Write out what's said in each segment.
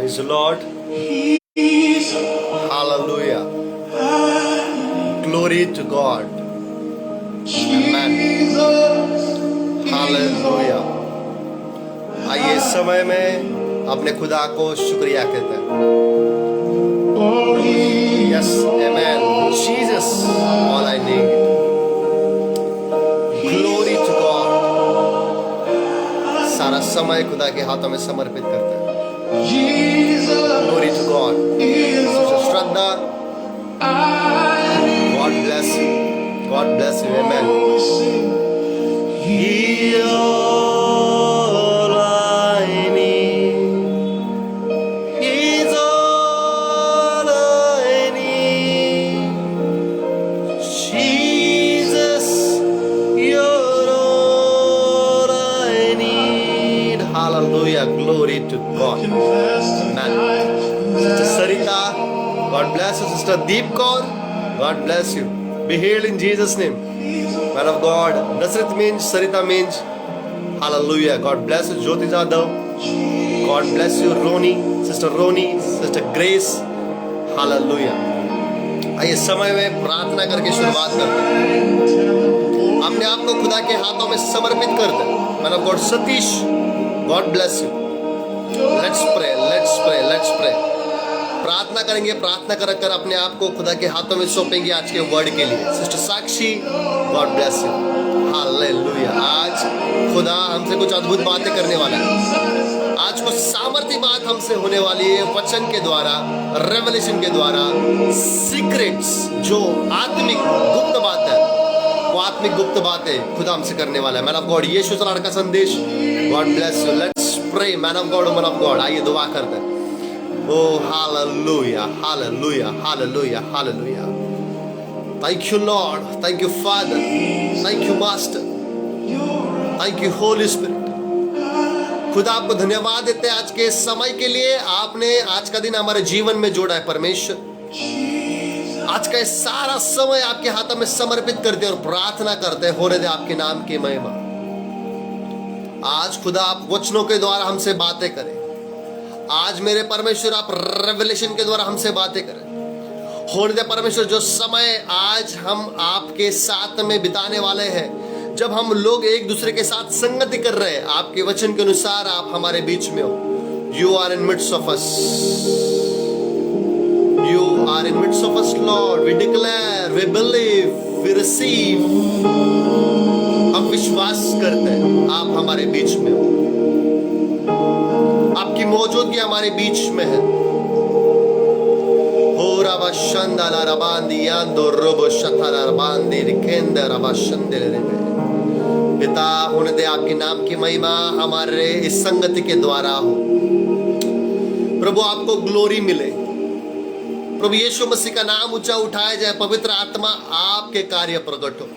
Praise the Lord. Hallelujah. Glory to God. Amen. Hallelujah. आइए इस समय में अपने खुदा को शुक्रिया कहते हैं. Yes, amen. Jesus, all I need. Glory to God. सारा समय खुदा के हाथों में समर्पित करते हैं. Glory to God. Shraddha. God bless you. God bless you. Amen. All I need is all I need. Jesus, you're all I need. Hallelujah. Glory to God. Amen. Sister Sarita, God bless you. Sister Deep Kaur, God bless you. Be healed in Jesus' name. Man of God, Nasrit means, Sarita means. Hallelujah. God bless you. Jyoti Jadhav. God bless you. Roni, Sister Roni, Sister Grace. Hallelujah. आइए समय में प्रार्थना करके शुरुआत करते हैं. अपने आप को खुदा के हाथों में समर्पित कर दें. Man of God Satish, God bless you. Let's pray. Let's pray. Let's pray. प्रार्थना करेंगे. प्रार्थना कर कर अपने आप को खुदा के हाथों में सौंपेंगे आज के वर्ड के लिए. Sister Sakshi, God bless you. Hallelujah. आज खुदा हमसे कुछ अद्भुत बातें करने वाला है. आज कुछ सामर्थ्य बात हमसे होने वाली है वचन के द्वारा, रेवलेशन के द्वारा. सीक्रेट्स जो आत्मिक गुप्त बात है, वो आत्मिक गुप्त बातें खुदा हमसे करने वाला है. Man of God Yeshu Salar का संदेश. God bless you. Let's pray. Man of God, woman of God, आइए दुआ करते हैं. Oh, hallelujah, hallelujah, hallelujah, hallelujah. Thank you, Lord. Thank you, Father. Thank you, Master. Thank you, Holy Spirit. खुदा आपको धन्यवाद देते हैं आज के समय के लिए. आपने आज का दिन हमारे जीवन में जोड़ा है परमेश्वर. आज का सारा समय आपके हाथों में समर्पित करते और प्रार्थना करते हैं, होने दे आपके नाम की महिमा. आज खुदा आप वचनों के द्वारा हमसे बातें करें. आज मेरे परमेश्वर आप रेवलेशन के द्वारा हमसे बातें करें. होने दे परमेश्वर जो समय आज हम आपके साथ में बिताने वाले हैं, जब हम लोग एक दूसरे के साथ संगति कर रहे हैं, आपके वचन के अनुसार आप हमारे बीच में हो. You are in midst of us. You are in midst of us lord. We declare, we believe, we receive. हम विश्वास करते हैं आप हमारे बीच में हो. आपकी मौजूदगी हमारे बीच में है. हो रबा शंदाला रबांदी यान्दो रोबो शताला रबांदी रिकेंदा रबा शंदेले रे. पिता, होने दे आपके नाम की महिमा हमारे इस संगति के द्वारा हो. प्रभु आपको ग्लोरी मिले. प्रभु यीशु मसीह का नाम ऊंचा उठाया जाए. पवित्र आत्मा आपके कार्य प्रकट हो.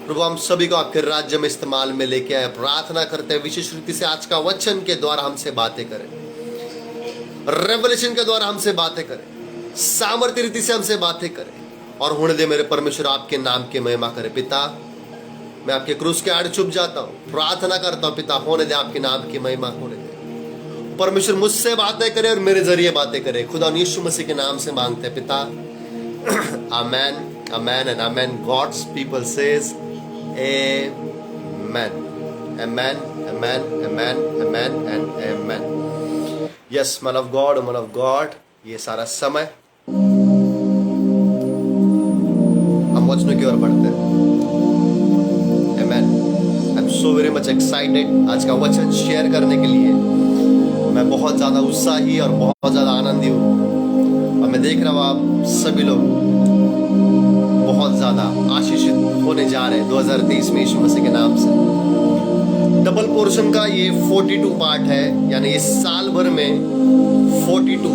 प्रभु हम सभी को आपके राज्य में इस्तेमाल में लेके आए. प्रार्थना करते हैं विशेष रीति से आज का वचन के द्वारा हमसे बातें करें, रेवलेशन के द्वारा हमसे बातें करें, सामर्थ्य रीति से हमसे बातें करें. और होने दे मेरे परमेश्वर आपके नाम की महिमा करे. पिता, मैं आपके क्रूस के आड़ छुप जाता हूँ. प्रार्थना करता हूँ पिता, होने दे आपके नाम की महिमा. होने दे परमेश्वर मुझसे बातें करे और मेरे जरिए बातें करे. खुदा यीशु मसीह के नाम से मांगते हैं पिता. Amen, amen and amen. God's people says Amen. Amen. Amen. Amen. Amen. And Amen. Yes, man of God, woman of God. ये सारा समय हम वचनों की ओर बढ़ते हैं. Amen. I'm so very much excited आज का वचन शेयर करने के लिए. मैं बहुत ज़्यादा उत्साही और बहुत ज़्यादा आनंदी हूँ. और मैं देख रहा हूँ आप सभी लोग बहुत ज्यादा आशीषित होने जा रहे हैं 2023 में यीशु मसीह के नाम से. डबल पोर्शन का ये 42 पार्ट है, यानी इस साल भर में 42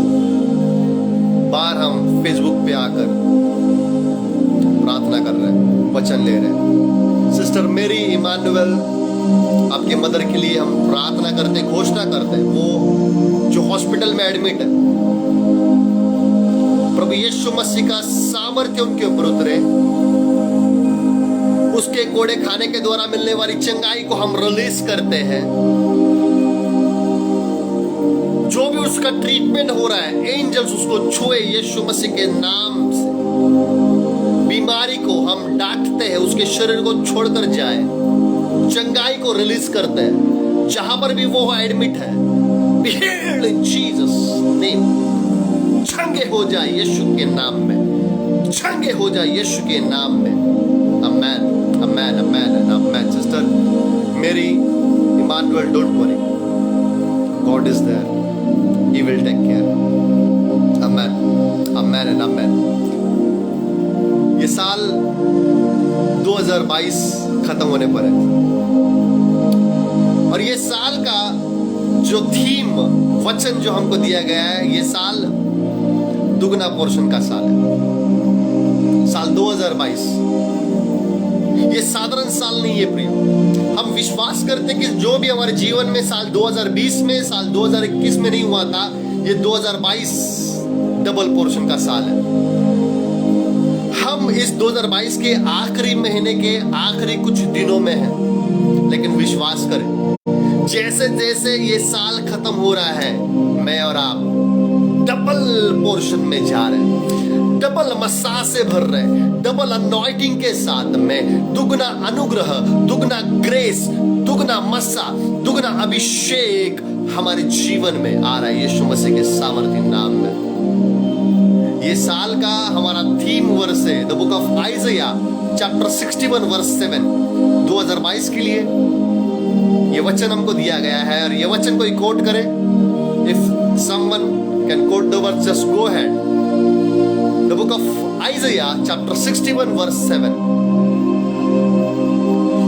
बार हम फेसबुक पे आकर प्रार्थना कर रहे हैं, वचन ले रहे हैं. सिस्टर मेरी इमानुएल, आपके मदर के लिए हम प्रार्थना करते, घोषणा करते हैं. वो जो हॉस्पिटल में एडमिट है, प्रभु यीशु मसीह का सामर्थ्य उनके ऊपर उतरे. उसके कोड़े खाने के द्वारा मिलने वाली चंगाई को हम रिलीज करते हैं. जो भी उसका ट्रीटमेंट हो रहा है, एंजल्स उसको छुए यीशु मसीह के नाम से। बीमारी को हम डांटते हैं, उसके शरीर को छोड़कर जाए, चंगाई को रिलीज करते हैं जहां पर भी वो एडमिट है। Be healed in Jesus name। चंगे हो जाए यीशु के नाम में, चंगे हो जाए यीशु के नाम में। Amen, amen, amen, and amen। Sister Mary, Emmanuel, don't worry, God is there, He will take care। Amen, amen, and amen। ये साल 2022 खत्म होने पर है और ये साल का जो थीम, वचन जो हमको दिया गया है, ये साल दुगना पोर्शन का साल है। साल 2022 ये साधारण साल नहीं है प्रियो। हम विश्वास करते हैं कि जो भी हमारे जीवन में साल 2020 में, साल 2021 में नहीं हुआ था, ये 2022 डबल पोर्शन का साल है। हम इस 2022 के आखिरी महीने के आखिरी कुछ दिनों में हैं, लेकिन विश्वास करें जैसे जैसे ये साल खत्म हो रहा है, मैं और आप डबल पोर्शन में जा रहे हैं, डबल मसा से भर रहे हैं, डबल अनॉइंटिंग के साथ में दुगना अनुग्रह, दुगना ग्रेस, दुगना मसा, दुगना अभिषेक हमारे जीवन में आ रहा है यीशु मसीह के सामर्थ्य नाम में। ये साल का हमारा थीम वर्स है the book of Isaiah chapter 61 verse 7। 2022 के लिए ये वचन हमको दिया गया है और ये वचन कोई कोट करे, if someone can quote the word, just go ahead. The book of Isaiah chapter 61 verse 7।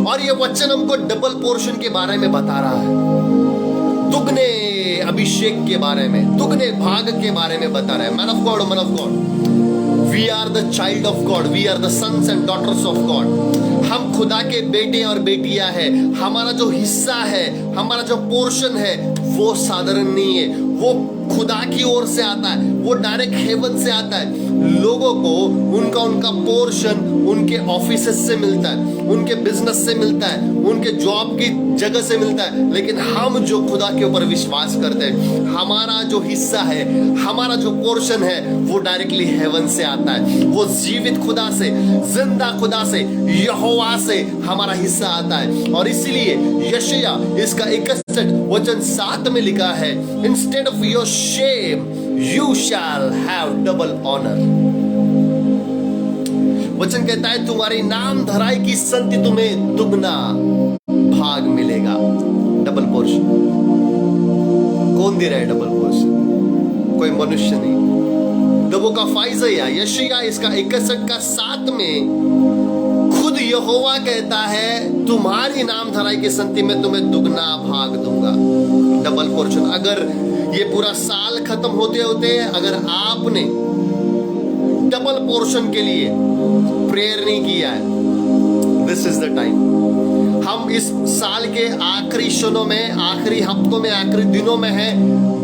और ये वचन हमको डबल पोर्शन के बारे में बता रहा है, दुगने अभिषेक के बारे में, दुगने भाग के बारे में बता रहा है। Man of God, man of God, we are the child of God, we are the sons and daughters of God. हम खुदा के बेटे और बेटियां हैं। हमारा जो हिस्सा है, हमारा जो पोर्शन है, वो साधारण नहीं है, वो खुदा की ओर से आता है, वो डायरेक्ट हेवन से आता है। लोगों को उनका उनका पोर्शन उनके ऑफिस से मिलता है, उनके बिजनेस से मिलता है, उनके जॉब की जगह से मिलता है, लेकिन हम जो खुदा के ऊपर विश्वास करते हैं, हमारा जो हिस्सा है, हमारा जो पोर्शन है, वो डायरेक्टली हेवन से आता है। वो जीवित खुदा से, जिंदा खुदा से, यहोवा से हमारा हिस्सा आता है। और इसीलिए यशायाह इसका 61 वचन 7 में लिखा है, instead of your shame you shall have double honour. वचन कहता है तुम्हारी नाम धराई की संति तुम्हें दुगना भाग मिलेगा। डबल पोर्शन कौन दे रहा है? डबल पोर्शन कोई मनुष्य नहीं। द बुक ऑफ आइज़ाया, यशायाह इसका 61 का 7 में खुद यहोवा कहता है तुम्हारी नाम धराई की संति में तुम्हें दुगना भाग दूंगा, डबल पोर्शन। अगर ये पूरा साल खत्म होते होते अगर आपने डबल पोर्शन के लिए प्रेयर नहीं किया है, दिस इज द टाइम। हम इस साल के आखिरी क्षणों में, आखिरी हफ्तों में, आखिरी दिनों में है,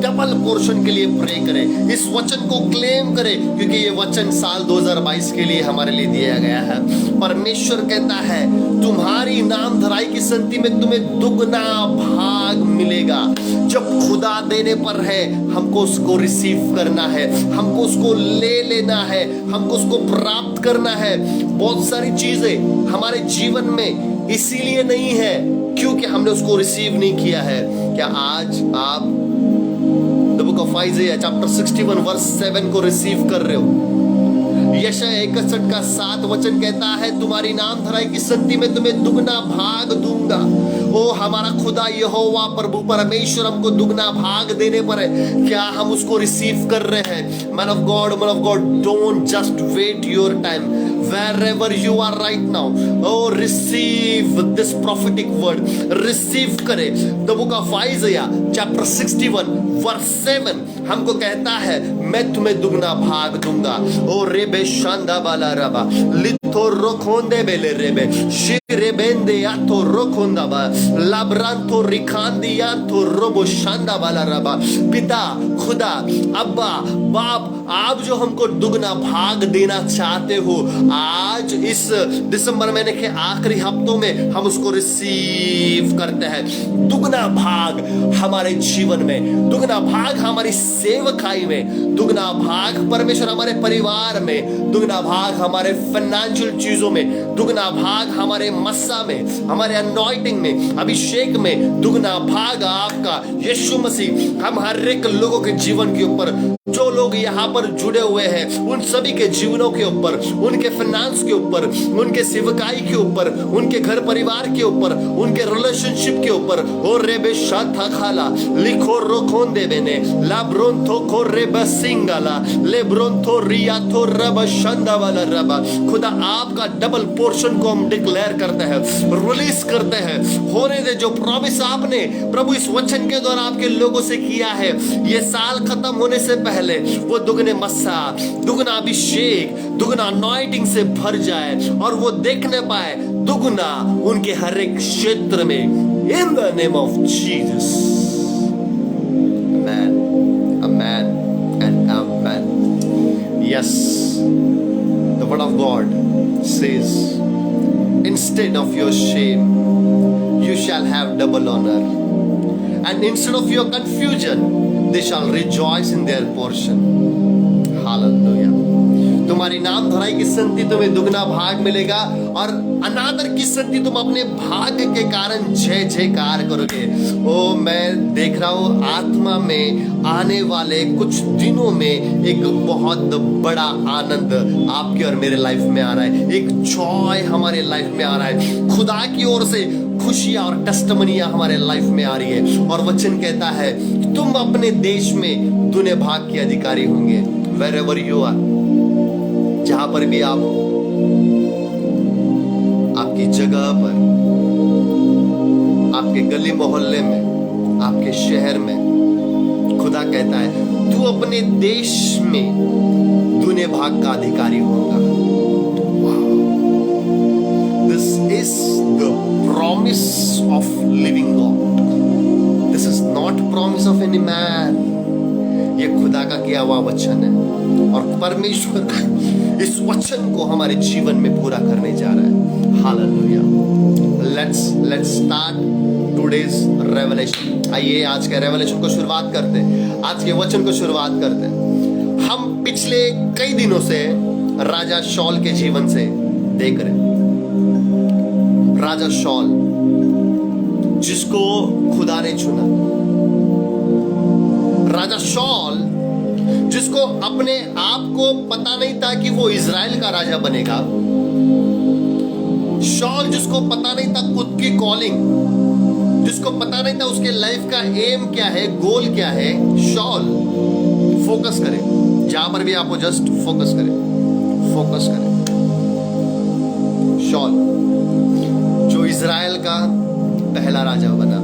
डबल पोर्शन के लिए प्रे करें, इस वचन को क्लेम करें, क्योंकि ये वचन साल 2022 के लिए हमारे लिए दिया गया है। परमेश्वर कहता है तुम्हारी नाम धराई की संति में तुम्हें दुगना भाग मिलेगा। जब खुदा देने पर है, हमको उसको रिसीव करना है, हमको उसको ले लेना है, हमको उसको प्राप्त करना है। बहुत सारी चीजें हमारे जीवन में इसीलिए नहीं है क्योंकि हमने उसको रिसीव नहीं किया है। क्या आज आप the book of Isaiah chapter 61 verse 7 को रिसीव कर रहे हो? यशायाह 61 का 7 वचन कहता है तुम्हारी नाम धराई की संति में तुम्हें दुगना भाग दूंगा। ओ हमारा खुदा यहोवा प्रभु परमेश्वर हमको दुगना भाग देने पर है। क्या हम उसको रिसीव कर रहे हैं? Man of God, don't just wait your time, wherever you are right now, oh receive this prophetic word, receive करे। the book of Isaiah chapter 61 verse 7 हमको कहता है मैं तुम्हें दुगना भाग दूंगा। ओ रेबे शांदा बाला रबा लित Labranto rokonde bele rebe. Shirebende yato rokonda ba. Labranto rikandi yanto robo shanda bala raba. पिता खुदा अब्बा बाप, आप जो हमको दुगना भाग देना चाहते हो, आज इस दिसंबर महीने के आखिरी हफ्तों में हम उसको रिसीव करते हैं। दुगना भाग हमारे जीवन में, दुगना भाग हमारी सेवकाई में, दुगना भाग परमेश्वर हमारे परिवार में, दुगना भाग हमारे फाइनेंशियल चीजों में, दुगना भाग हमारे मस्सा में, हमारे अनॉइंटिंग में, अभिषेक में, दुगना भाग आपका यीशु मसीह हम हर एक लोगों के जीवन के ऊपर, जो लोग यहाँ पर जुड़े हुए हैं उन सभी के जीवनों के ऊपर, उनके फाइनेंस के ऊपर, उनके सेवकाई के ऊपर, उनके घर परिवार के ऊपर, उनके रिलेशनशिप के ऊपर। ओ रेबे शाथा खाला लिखो रोकोन दे बेने लाब्रोंथो को रेबा सिंगला लेब्रोंथो रियाथो रबा शंदा वाला रबा। खुदा आपका डबल पोर्शन को हम डिक्लेयर करते हैं, रिलीज करते हैं। होने दे जो प्रॉमिस आपने प्रभु इस वचन के द्वारा आपके लोगों से किया है, ये साल खत्म होने से पहले वो दुगने मस्सा, दुगना अभिषेक, दुगना अनॉइंटिंग से भर जाए और वो देखने पाए दुगना उनके हर एक क्षेत्र में। In the name of Jesus, amen, amen and amen. Yes, the word of God says, instead of your shame you shall have double honor, and instead of your confusion they shall rejoice in their portion. Hallelujah. तुम्हारी नाम धराई की संति तुम्हें दुगना भाग मिलेगा और अनादर की संति तुम अपने भाग्य के कारण जय जयकार करोगे। ओ मैं देख रहा हूँ आत्मा में आने वाले कुछ दिनों में एक बहुत बड़ा आनंद आपके और मेरे लाइफ में आ रहा है, एक जॉय हमारे लाइफ में आ रहा है। खुदा की ओर से खुशियां और टेस्टिमनियां हमारे लाइफ में आ रही है और वचन कहता है तुम अपने देश में दुने भाग के अधिकारी होंगे। Wherever you are, जहां पर भी आप, आपकी जगह पर, आपके गली मोहल्ले में, आपके शहर में, खुदा कहता है तू अपने देश में दुने भाग का अधिकारी होगा। This is the promise of living God. This is not promise of any man. ये खुदा का किया हुआ वचन है और परमेश्वर इस वचन को हमारे जीवन में पूरा करने जा रहा है। Hallelujah. Let's start today's revelation. आइए आज के रेवलेशन को शुरुआत करते हैं, आज के वचन को शुरुआत करते हैं। हम पिछले कई दिनों से राजा शॉल के जीवन से देख रहे हैं। राजा शॉल जिसको खुदा ने चुना, राजा शॉल जिसको अपने आप को पता नहीं था कि वो इज़राइल का राजा बनेगा, शॉल जिसको पता नहीं था खुद की कॉलिंग, जिसको पता नहीं था उसके लाइफ का एम क्या है, गोल क्या है। शॉल, फोकस करें जहां पर भी आपको, जस्ट फोकस करें, फोकस करें। शॉल जो इज़राइल का पहला राजा बना।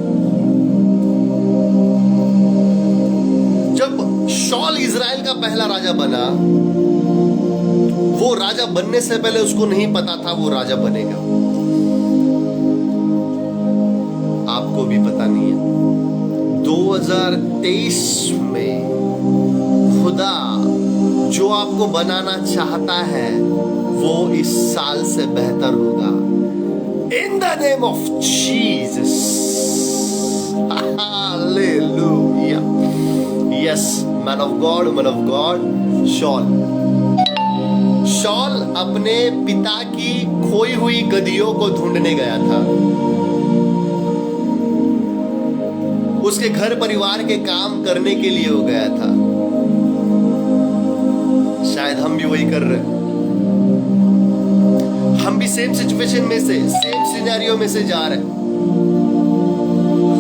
जब शॉल इज़राइल का पहला राजा बना, वो राजा बनने से पहले उसको नहीं पता था वो राजा बनेगा। आपको भी पता नहीं है। 2023 में खुदा जो आपको बनाना चाहता है वो इस साल से बेहतर होगा। In the name of Jesus. Hallelujah. Yes, man of God, shawl अपने पिता की खोई हुई गदहियों को ढूंढने गया था। उसके घर परिवार के काम करने के लिए हो गया था। शायद हम भी वही कर रहे हैं। हम भी सेम सिचुएशन में से, सेम सिनेरियो में से जा रहे हैं।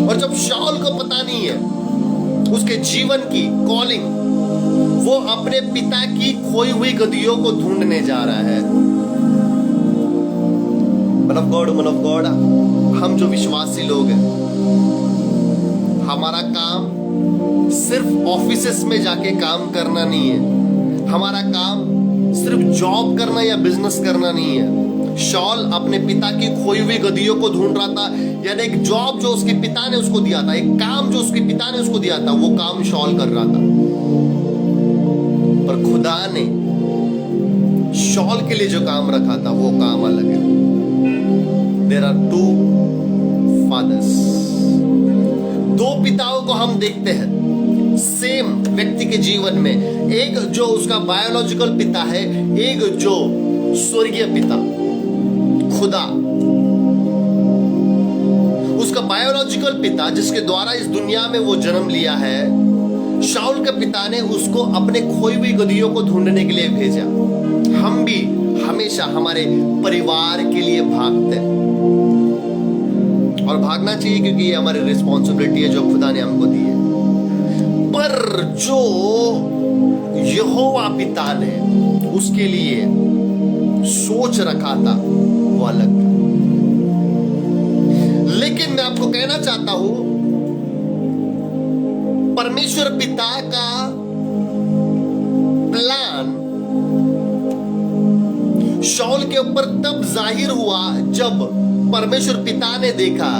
और जब शॉल को पता नहीं है उसके जीवन की कॉलिंग, वो अपने पिता की खोई हुई गदहियों को ढूंढने जा रहा है। मन ऑफ गॉड, हम जो विश्वासी लोग हैं, हमारा काम सिर्फ ऑफिसेस में जाके काम करना नहीं है। हमारा काम सिर्फ जॉब करना या बिजनेस करना नहीं है। शॉल अपने पिता की खोई हुई गदहियों को ढूंढ रहा था, यानी एक जॉब जो उसके पिता ने उसको दिया था, एक काम जो उसके पिता ने उसको दिया था, वो काम शॉल कर रहा था। पर खुदा ने शॉल के लिए जो काम रखा था वो काम अलग है। देयर आर टू फादर्स, दो पिताओं को हम देखते हैं सेम व्यक्ति के जीवन में। एक जो उसका बायोलॉजिकल पिता है, एक जो स्वर्गीय पिता खुदा। उसका बायोलॉजिकल पिता जिसके द्वारा इस दुनिया में वो जन्म लिया है, शाऊल के पिता ने उसको अपने खोई हुई गदहियों को ढूंढने के लिए भेजा। हम भी हमेशा हमारे परिवार के लिए भागते हैं, और भागना चाहिए क्योंकि ये हमारी रिस्पॉन्सिबिलिटी है जो खुदा ने हमको दी है। पर जो यहोवा पिता ने उसके लिए सोच रखा था वो अलग था। लेकिन मैं आपको कहना चाहता हूं, परमेश्वर पिता का प्लान शाऊल के ऊपर तब जाहिर हुआ जब परमेश्वर पिता ने देखा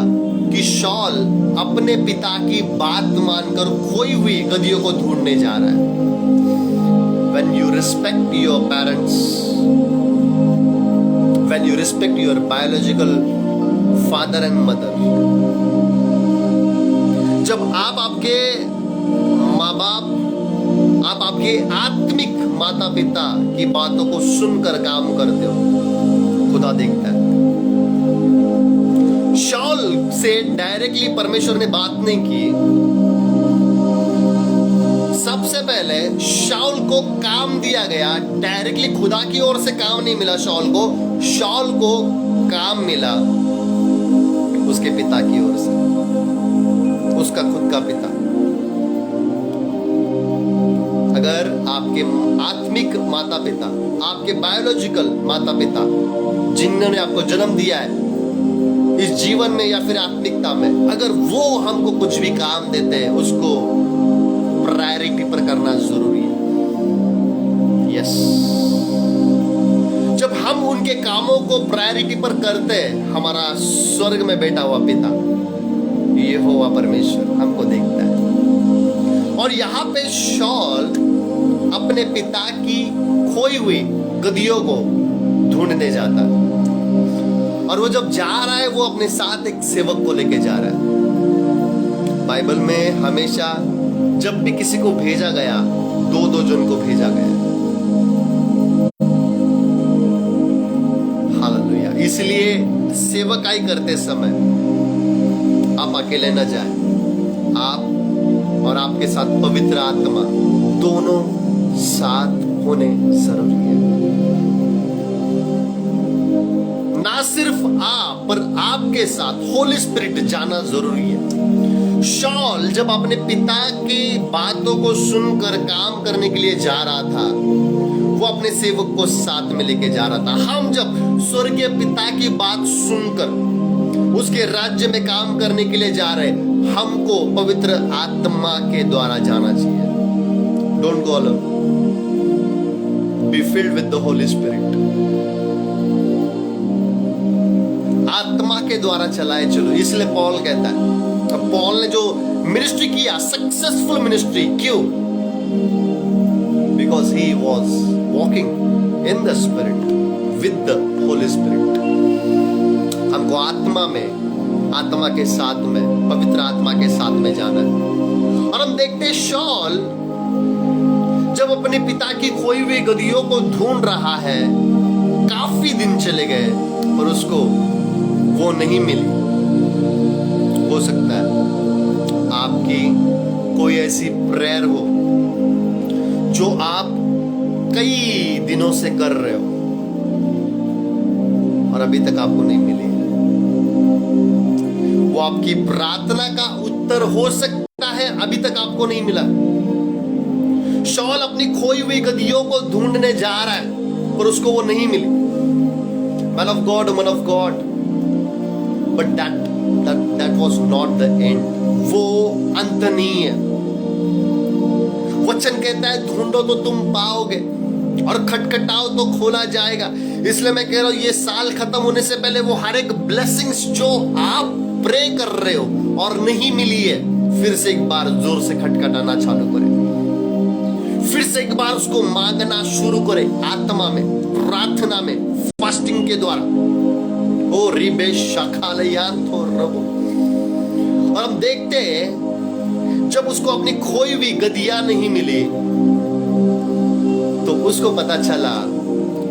कि शाऊल अपने पिता की बात मानकर खोई हुई गदहियों को ढूंढने जा रहा है। When you respect your parents, when you respect your biological father and mother, जब आप आपके माँ बाप, आप आपके आत्मिक माता पिता की बातों को सुनकर काम करते हो, खुदा देखता है। शाऊल से डायरेक्टली परमेश्वर ने बात नहीं की। सबसे पहले शाऊल को काम दिया गया, डायरेक्टली खुदा की ओर से काम नहीं मिला शाऊल को। शाऊल को काम मिला उसके पिता की ओर से, उसका खुद का पिता। अगर आपके आत्मिक माता पिता, आपके बायोलॉजिकल माता पिता जिन्होंने आपको जन्म दिया है इस जीवन में या फिर आत्मिकता में, अगर वो हमको कुछ भी काम देते हैं उसको प्रायोरिटी पर करना जरूरी है। यस, जब हम उनके कामों को प्रायोरिटी पर करते हैं, हमारा स्वर्ग में बैठा हुआ पिता यहोवा परमेश्वर हमको देखता है। और यहाँ पे शाऊल अपने पिता की खोई हुई गदहियों को ढूंढने जाता है, और वो जब जा रहा है वो अपने साथ एक सेवक को लेके जा रहा है। बाइबल में हमेशा जब भी किसी को भेजा गया, दो दो जन को भेजा गया। हालेलुया। इसलिए सेवकाई करते समय आप अकेले न जाए, आप और आपके साथ पवित्र आत्मा दोनों साथ होने जरूरी है। ना सिर्फ आप पर आपके साथ होली स्पिरिट जाना जरूरी है। शाऊल जब अपने पिता की बातों को सुनकर काम करने के लिए जा रहा था, वो अपने सेवक को साथ में लेके जा रहा था। हम जब स्वर्गीय पिता की बात सुनकर उसके राज्य में काम करने के लिए जा रहे, हमको पवित्र आत्मा के द्वारा जाना चाहिए। Don't go alone, be filled with the Holi spirit. आत्मा के द्वारा चलाए चलो, इसलिए पॉल कहता है। अब पॉल ने जो मिनिस्ट्री किया, सक्सेसफुल मिनिस्ट्री, क्यों? Because he was walking in the spirit with the Holi spirit. हमको आत्मा में, आत्मा के साथ में, पवित्र आत्मा के साथ में जाना है। और हम देखते हैं शाऊल जब अपने पिता की खोई हुई गदहियों को ढूंढ रहा है, काफी दिन चले गए पर उसको वो नहीं मिली। हो सकता है आपकी कोई ऐसी प्रेयर हो जो आप कई दिनों से कर रहे हो और अभी तक आपको नहीं मिली। वो आपकी प्रार्थना का उत्तर हो सकता है, अभी तक आपको नहीं मिला। शाऊल अपनी खोई हुई गदहियों को ढूंढने जा रहा है पर उसको वो नहीं मिली। Man of God, woman of God, but that was not the end. वो अंत नहीं है। वचन कहता है ढूंढो तो तुम पाओगे, और खटखटाओ तो खोला जाएगा। इसलिए मैं कह रहा हूं ये साल खत्म होने से पहले वो हर एक ब्लेसिंग्स जो आप प्रे कर रहे हो और नहीं मिली है, फिर से एक बार जोर से खटखटाना चालू करें। फिर से एक बार उसको मांगना शुरू करें, आत्मा में, प्रार्थना में, फास्टिंग के द्वारा। ओ रिबे शाखालयान तो रबो। और हम देखते हैं जब उसको अपनी खोई हुई गदिया नहीं मिली तो उसको पता चला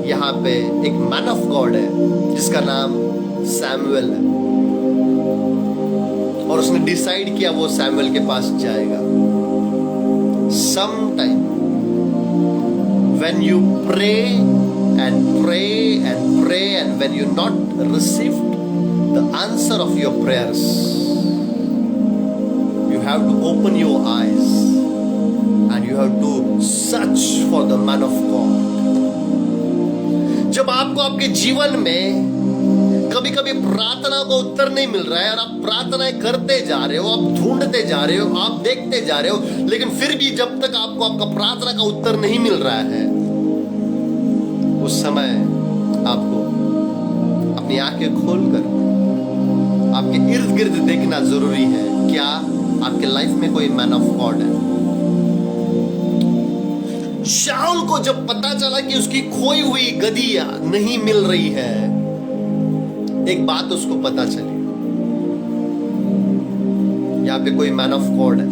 यहाँ पे एक मैन ऑफ गॉड है जिसका नाम सैमुअल है, और उसने डिसाइड किया वो सैमुअल के पास जाएगा। Sometime when you pray and pray and pray and when you not received the answer of your prayers, you have to open your eyes and you have to search for the man of God. जब आपको आपके जीवन में कभी कभी प्रार्थना को उत्तर नहीं मिल रहा है और आप प्रार्थनाएं करते जा रहे हो, आप ढूंढते जा रहे हो, आप देखते जा रहे हो, लेकिन फिर भी जब तक आपको आपका प्रार्थना का उत्तर नहीं मिल रहा है, उस समय आपको अपनी आंखें खोलकर आपके इर्द गिर्द देखना जरूरी है। क्या आपके लाइफ में कोई मैन ऑफ गॉड है? शाऊल को जब पता चला कि उसकी खोई हुई गदिया नहीं मिल रही है, एक बात उसको पता चली, यहां पे कोई मैन ऑफ गॉड है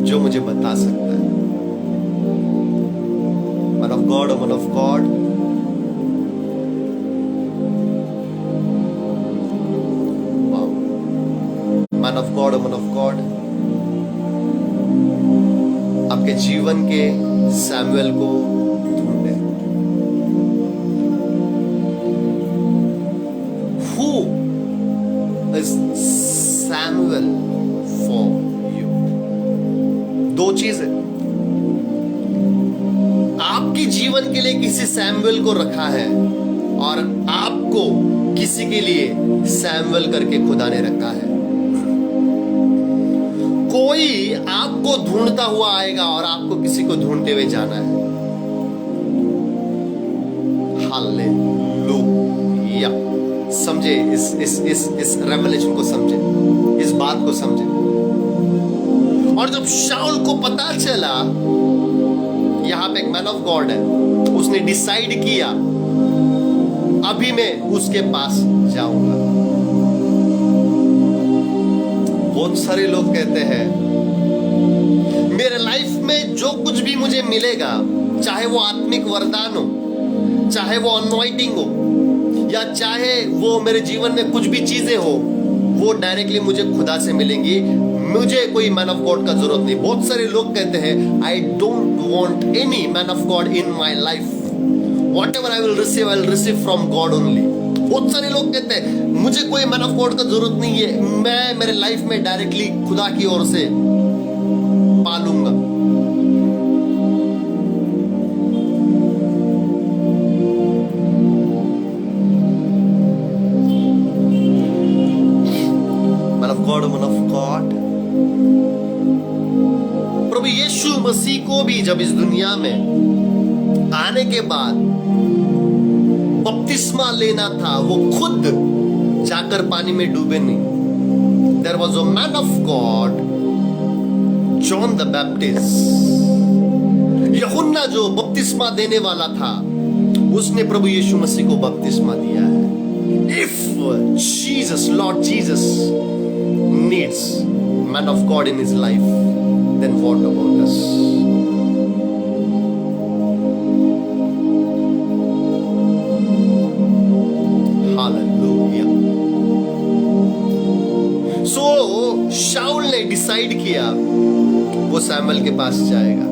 जो मुझे बता सकता है। Man of God, man of God, man of God, man of God, आपके जीवन के सैमुअल को ढूंढे। Who is Samuel for you? दो चीजें, आपकी जीवन के लिए किसी सैमुअल को रखा है और आपको किसी के लिए सैमुअल करके खुदा ने रखा है। कोई आपको ढूंढता हुआ आएगा और आपको किसी को ढूंढते हुए जाना है। हालेलुया। समझे इस रेवलेशन को, समझे इस बात को, समझे। और जब शाऊल को पता चला यहां पे एक मैन ऑफ गॉड है, उसने डिसाइड किया अभी मैं उसके पास जाऊंगा। बहुत सारे लोग कहते हैं मेरे लाइफ में जो कुछ भी मुझे मिलेगा, चाहे वो आत्मिक वरदान हो, चाहे वो अनॉइंटिंग हो, या चाहे वो मेरे जीवन में कुछ भी चीजें हो, वो डायरेक्टली मुझे खुदा से मिलेंगी, मुझे कोई मैन ऑफ गॉड का जरूरत नहीं। बहुत सारे लोग कहते हैं I don't want any man of God in my life, what ever I will receive from God only. बहुत सारे लोग कहते हैं मुझे कोई मैन ऑफ गॉड का जरूरत नहीं है, मैं मेरे लाइफ में डायरेक्टली खुदा की ओर से पालूंगा। Man of God, man of God, प्रभु यीशु मसीह को भी जब इस दुनिया में आने के बाद बपतिस्मा लेना था, वो खुद जाकर पानी में डूबे नहीं। There was a man of God, John the Baptist, यूहन्ना जो बपतिस्मा देने वाला था, उसने प्रभु यीशु मसीह को बपतिस्मा दिया है। If Jesus, Lord Jesus needs man of God in his life, then what about us? शाऊल ने डिसाइड किया वो सैमुअल के पास जाएगा।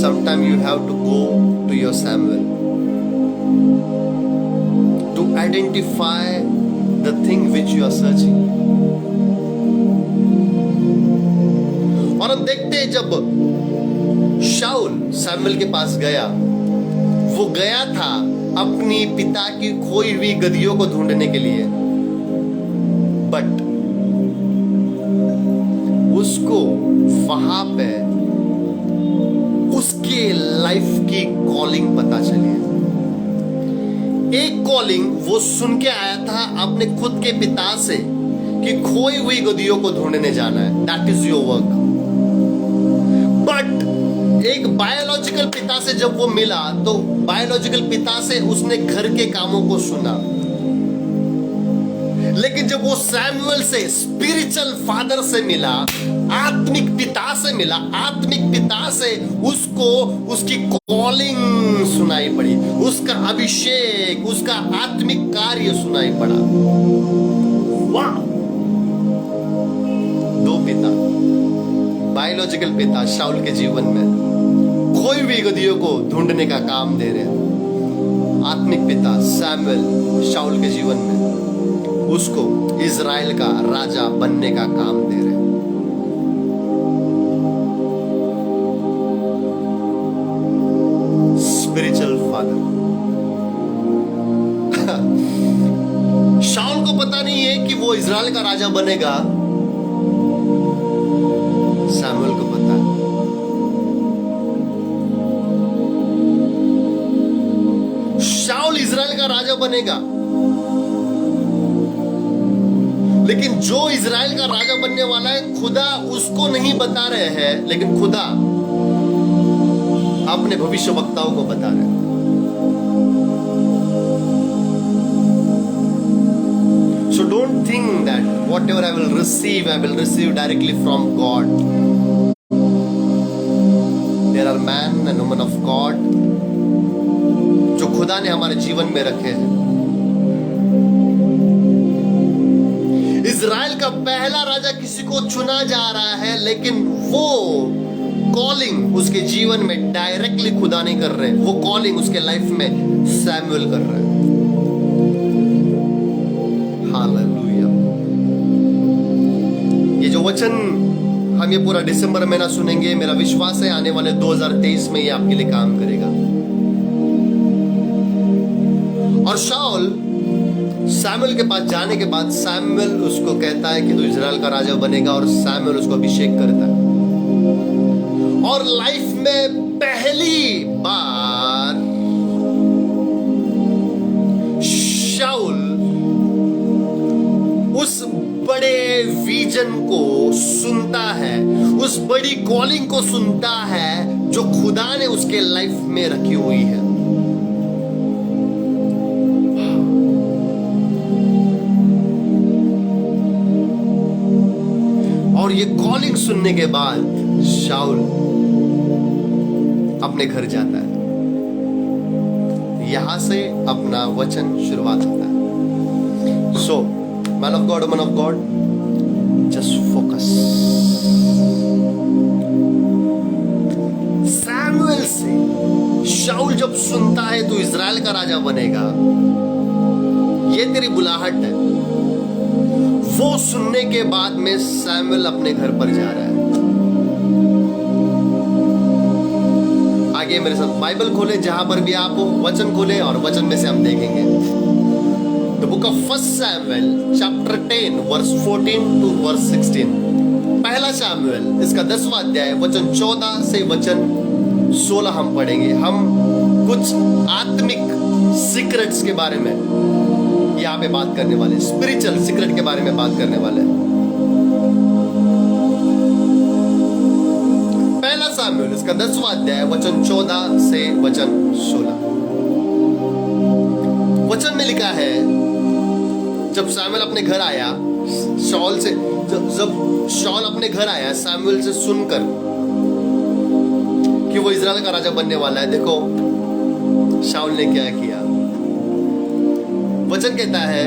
Sometime you have to go to your Samuel to identify the thing which you are searching. और हम देखते हैं जब शाऊल सैमुअल के पास गया, वो गया था अपनी पिता की खोई हुई गदियों को ढूंढने के लिए, बट उसको वहां पे उसके लाइफ की कॉलिंग पता चली है। एक कॉलिंग वो सुन के आया था अपने खुद के पिता से कि खोई हुई गधियों को ढूंढने जाना है, that is your work. But एक बायोलॉजिकल पिता से जब वो मिला तो बायोलॉजिकल पिता से उसने घर के कामों को सुना, लेकिन जब वो सैमुअल से स्पिरिचुअल फादर से मिला, आत्मिक पिता से मिला, आत्मिक पिता से उसको उसकी कॉलिंग सुनाई पड़ी, उसका अभिषेक, उसका आत्मिक कार्य सुनाई पड़ा। वाह! दो पिता, बायोलॉजिकल पिता शाऊल के जीवन में खोई हुई गधियों को ढूंढने का काम दे रहे हैं। आत्मिक पिता सैमुअल शाऊल के जीवन में उसको इज़राइल का राजा बनने का काम दे रहे हैं। Spiritual father. शाऊल को पता नहीं है कि वो इज़राइल का राजा बनेगा, सैमुअल को पता है। शाऊल इज़राइल का राजा बनेगा, लेकिन जो इज़राइल का राजा बनने वाला है खुदा उसको नहीं बता रहे हैं, लेकिन खुदा अपने भविष्यवक्ताओं को बता रहे हैं। So don't think that whatever I will receive directly from God. There are men and women of God जो खुदा ने हमारे जीवन में रखे हैं। इज़राइल का पहला राजा किसी को चुना जा रहा है, लेकिन वो कॉलिंग उसके जीवन में डायरेक्टली खुदा नहीं कर रहे, वो कॉलिंग उसके लाइफ में सैमुअल कर रहे हैं। हालेलुया। ये जो वचन हम ये पूरा दिसंबर महीना सुनेंगे, मेरा विश्वास है आने वाले 2023 में ये आपके लिए काम करेगा। और शाऊल सैमुअल के पास जाने के बाद सैमुअल उसको कहता है कि तू इज़राइल का राजा बनेगा, और सैमुअल उसको अभिषेक करता है। और लाइफ में पहली बार शाऊल उस बड़े विजन को सुनता है, उस बड़ी कॉलिंग को सुनता है जो खुदा ने उसके लाइफ में रखी हुई है। और ये कॉलिंग सुनने के बाद शाऊल अपने घर जाता है। यहां से अपना वचन शुरुआत होता है। So man of God, woman of God, just focus. Samuel से शाऊल जब सुनता है तू इज़राइल का राजा बनेगा, ये तेरी बुलाहट है, वो सुनने के बाद में सैमुएल अपने घर पर जा रहा है। आगे मेरे साथ बाइबल खोले, जहां पर भी आप हो वचन खोले और वचन में से हम देखेंगे the book of first Samuel chapter 10 verse 14 to verse 16। पहला सैमुएल इसका 10वां अध्याय वचन 14 से वचन 16 हम पढ़ेंगे। हम कुछ आत्मिक सीक्रेट्स के बारे में यहाँ पे बात करने वाले, स्पिरिचुअल सीक्रेट के बारे में बात करने वाले। पहला सैमुएल इसका 10वां अध्याय वचन 14 से वचन 16। वचन में लिखा है, जब सैमुएल अपने घर आया, शाऊल से जब शाऊल अपने घर आया सैमुएल से सुनकर कि वो इज़राइल का राजा बनने वाला है, देखो शाऊल ने क्या किया। वचन कहता है,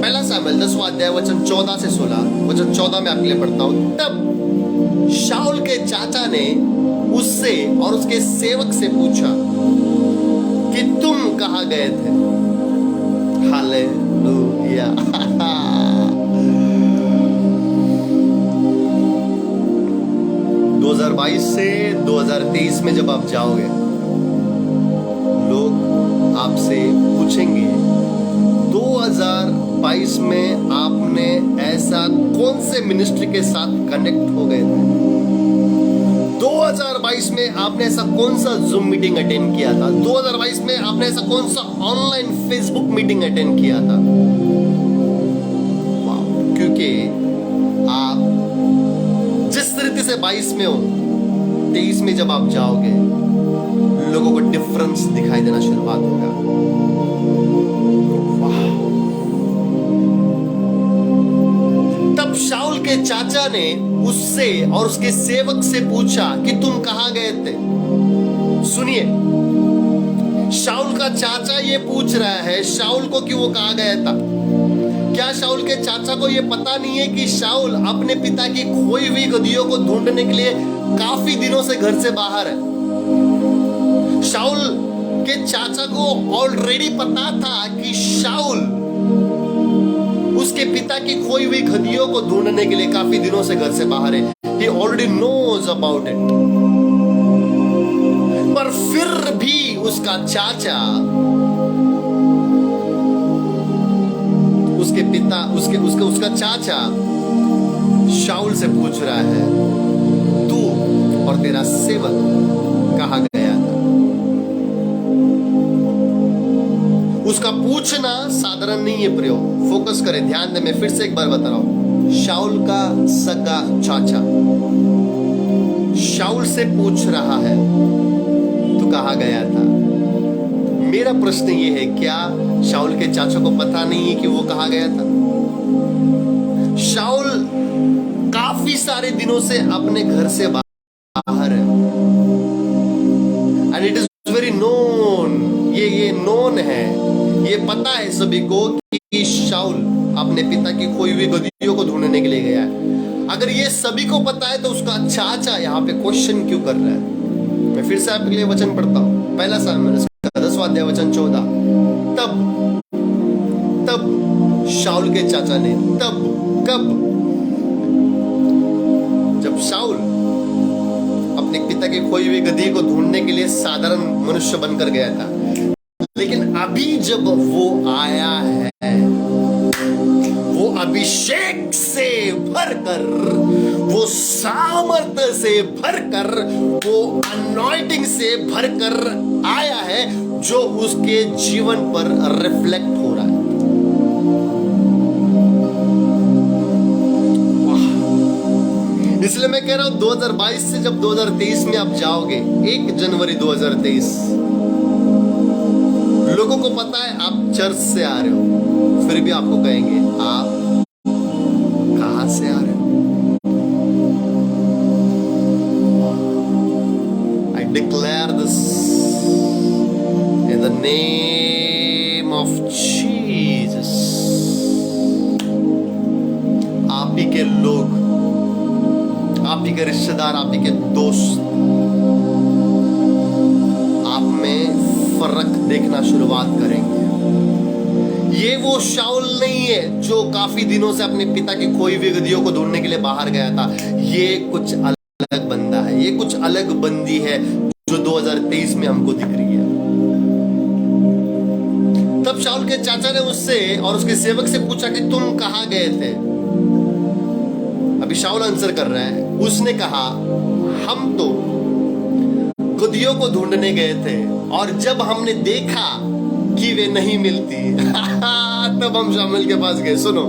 पहला सैमुएल 10वां अध्याय वचन 14 से 16। वचन 14 में आपके लिए पढ़ता हूं। तब शाऊल के चाचा ने उससे और उसके सेवक से पूछा कि तुम कहां गए थे। हालेलुया। 2022 से 2023 में जब आप जाओगे, लोग आपसे पूछेंगे 2022 में आपने ऐसा कौन से मिनिस्ट्री के साथ कनेक्ट हो गए थे। 2022 में आपने ऐसा कौन सा जूम मीटिंग अटेंड किया था? 2022 में आपने ऐसा कौन सा ऑनलाइन फेसबुक मीटिंग अटेंड किया था? क्योंकि आप जिस तरीके से 22 में हो, 23 में जब आप जाओगे, लोगों को डिफरेंस दिखाई देना शुरुआत होगा। तब शाऊल के चाचा ने उससे और उसके सेवक से पूछा कि तुम कहां गए थे? सुनिए, शाऊल का चाचा ये पूछ रहा है शाऊल को कि वो कहां गया था। क्या शाऊल के चाचा को यह पता नहीं है कि शाऊल अपने पिता की खोई हुई गधियों को ढूंढने के लिए काफी दिनों से घर से बाहर है? शाऊल के चाचा को ऑलरेडी पता था कि शाऊल उसके पिता की खोई हुई गधियों को ढूंढने के लिए काफी दिनों से घर से बाहर है। He already knows about it. पर फिर भी उसका चाचा उसके पिता उसका चाचा शाऊल से पूछ रहा है, तू और तेरा सेवक कहां गया था? उसका पूछना साधारण नहीं है प्रियो, फोकस करें, ध्यान दें। मैं फिर से एक बार बता रहा हूं, शाऊल का सगा चाचा शाऊल से पूछ रहा है तू कहां गया था? मेरा प्रश्न ये है, क्या शाऊल के चाचा को पता नहीं है कि वो कहां गया था? शाऊल काफी सारे दिनों से अपने घर से बाहर है, and it is very known, ये नोन है, ये पता है सभी को कि शाऊल अपने पिता की खोई हुई गधियों को ढूंढने के लिए गया है। अगर ये सभी को पता है तो उसका चाचा यहाँ पे क्वेश्चन क्यों कर रहा है? मैं फिर से आपके लिए वचन पढ़ता हूँ, पहला सामुएल 10वां अध्याय वचन 14। तब शाऊल के चाचा ने, कब जब शाऊल अपने पिता की खोई हुई गधी को ढूंढने के लिए साधारण मनुष्य बनकर गया था, लेकिन अभी जब वो आया है, वो अभिषेक से भरकर, वो सामर्थ्य से भरकर, वो अनॉइंटिंग से भरकर आया है, जो उसके जीवन पर रिफ्लेक्ट हो रहा है। इसलिए मैं कह रहा हूं 2022 से जब 2023 में आप जाओगे, 1 जनवरी 2023, लोगों को पता है आप चर्च से आ रहे हो, फिर भी आपको कहेंगे आप कहां से आ रहे हो? I declare this in the name of Jesus. आप ही के लोग, आप ही के रिश्तेदार, आप ही के दोस्त आप में फर्क देखना शुरुआत करेंगे। ये वो शाऊल नहीं है जो काफी दिनों से अपने पिता की खोई हुई गधियों को ढूंढने के लिए बाहर गया था। ये कुछ अलग बंदा है, ये कुछ अलग बंदी है जो 2023 में हमको दिख रही है। तब शाऊल के चाचा ने उससे और उसके सेवक से पूछा कि तुम कहां गए थे? अभी शाऊल आंसर कर रहा है। उसने कहा, हम तो गधियों को ढूंढने गए थे और जब हमने देखा कि वे नहीं मिलती तब हम शामुएल के पास गए। सुनो,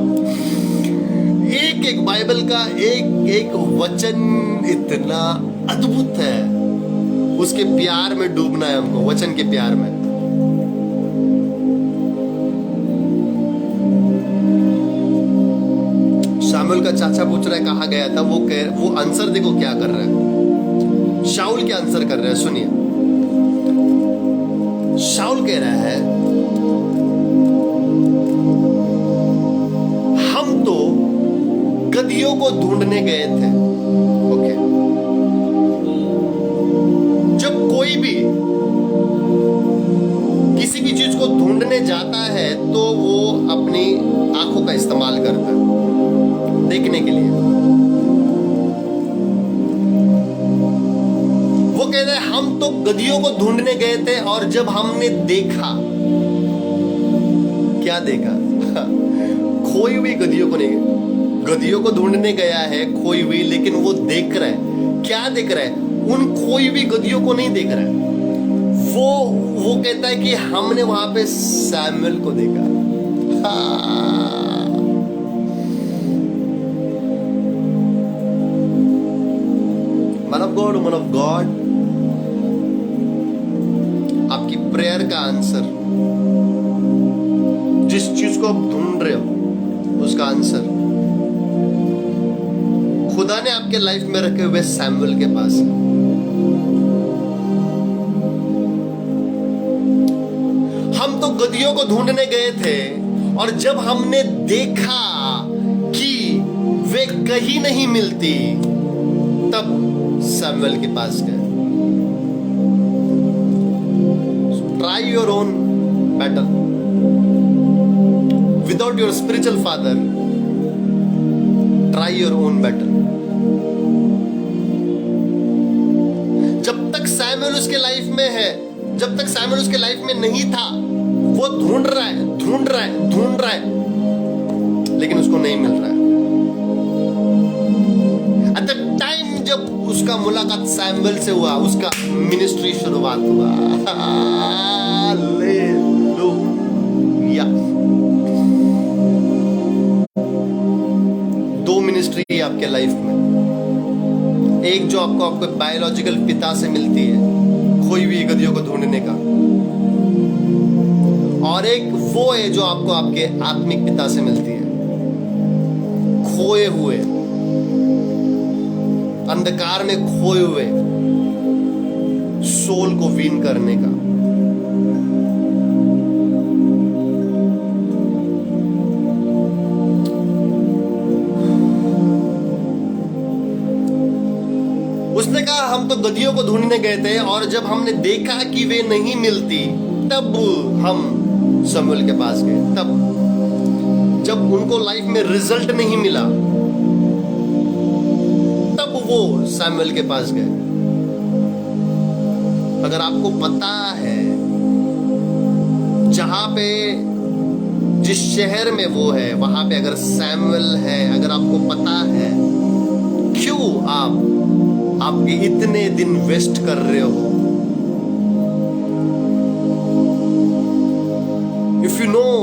एक बाइबल का एक वचन इतना अद्भुत है, उसके प्यार में डूबना है हमको, वचन के प्यार में। शामुएल का चाचा पूछ रहा है कहां गया था, वो आंसर देखो क्या कर रहा है। शाऊल क्या आंसर कर रहा है, सुनिए। शाऊल कह रहा है, हम तो गधियों को ढूंढने गए थे। ओके, जब कोई भी किसी की चीज को ढूंढने जाता है तो वो अपनी आंखों का इस्तेमाल करता है देखने के लिए। वो कहते हैं हम तो गधियों को ढूंढने गए थे और जब हमने देखा, क्या देखा? खोई हुई गधियों को नहीं, गधियों को ढूंढने गया है खोई हुई, लेकिन वो देख रहा है, क्या देख रहा है? उन खोई हुई गदहियों को नहीं देख रहा है, वो कहता है कि हमने वहां पे सैमुअल को देखा। Man of God, woman of God, आपकी प्रेयर का आंसर, जिस चीज को आप ढूंढ रहे हो उसका आंसर खुदा ने आपके लाइफ में रखे हुए सैमुअल के पास है। हम तो गदहियों को ढूंढने गए थे और जब हमने देखा कि वे कहीं नहीं मिलती, तब सैमुअल के पास गए। Try your own battle without your spiritual father. Try your own battle. जब तक सैमुअल उसके लाइफ में है, जब तक सैमुअल उसके लाइफ में नहीं था, वो ढूंढ रहा है, लेकिन उसको नहीं मिल रहा है। एट द टाइम जब उसका मुलाकात सैमुअल से हुआ, उसका मिनिस्ट्री शुरुआत हुआ। हालेलुया। दो मिनिस्ट्री आपके लाइफ में, एक जो आपको आपके बायोलॉजिकल पिता से मिलती है, खोई हुई गदहियों को ढूंढने का, और एक वो है जो आपको आपके आत्मिक पिता से मिलती है, खोए हुए, अंधकार में खोए हुए सोल को वीन करने का। उसने कहा हम तो गदहियों को ढूंढने गए थे और जब हमने देखा कि वे नहीं मिलती, तब हम सैमुअल के पास गए। तब जब उनको लाइफ में रिजल्ट नहीं मिला, तब वो सैमुअल के पास गए। अगर आपको पता है जहां पे, जिस शहर में वो है, वहां पे अगर सैमुअल है, अगर आपको पता है, क्यों आपके इतने दिन वेस्ट कर रहे हो? If you know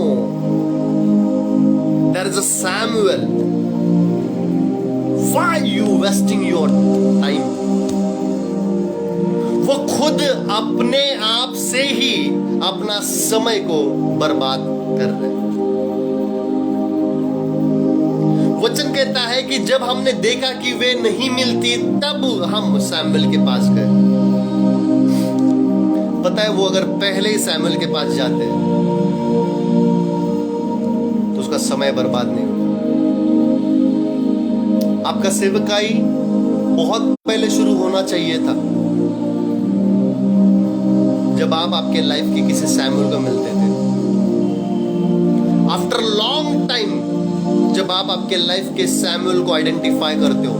there is a Samuel, why you wasting your time? वो खुद अपने आप से ही अपना समय को बर्बाद कर रहे हैं। वचन कहता है कि जब हमने देखा कि वे नहीं मिलती, तब हम सैमुअल के पास गए। पता है, वो अगर पहले ही सैमुअल के पास जाते तो उसका समय बर्बाद नहीं होता। आपका सेवकाई बहुत पहले शुरू होना चाहिए था, जब आप आपके लाइफ के किसी सैमुअल को मिलते थे। आफ्टर लॉन्ग टाइम जब आप आपके लाइफ के सैमुअल को आइडेंटिफाई करते हो,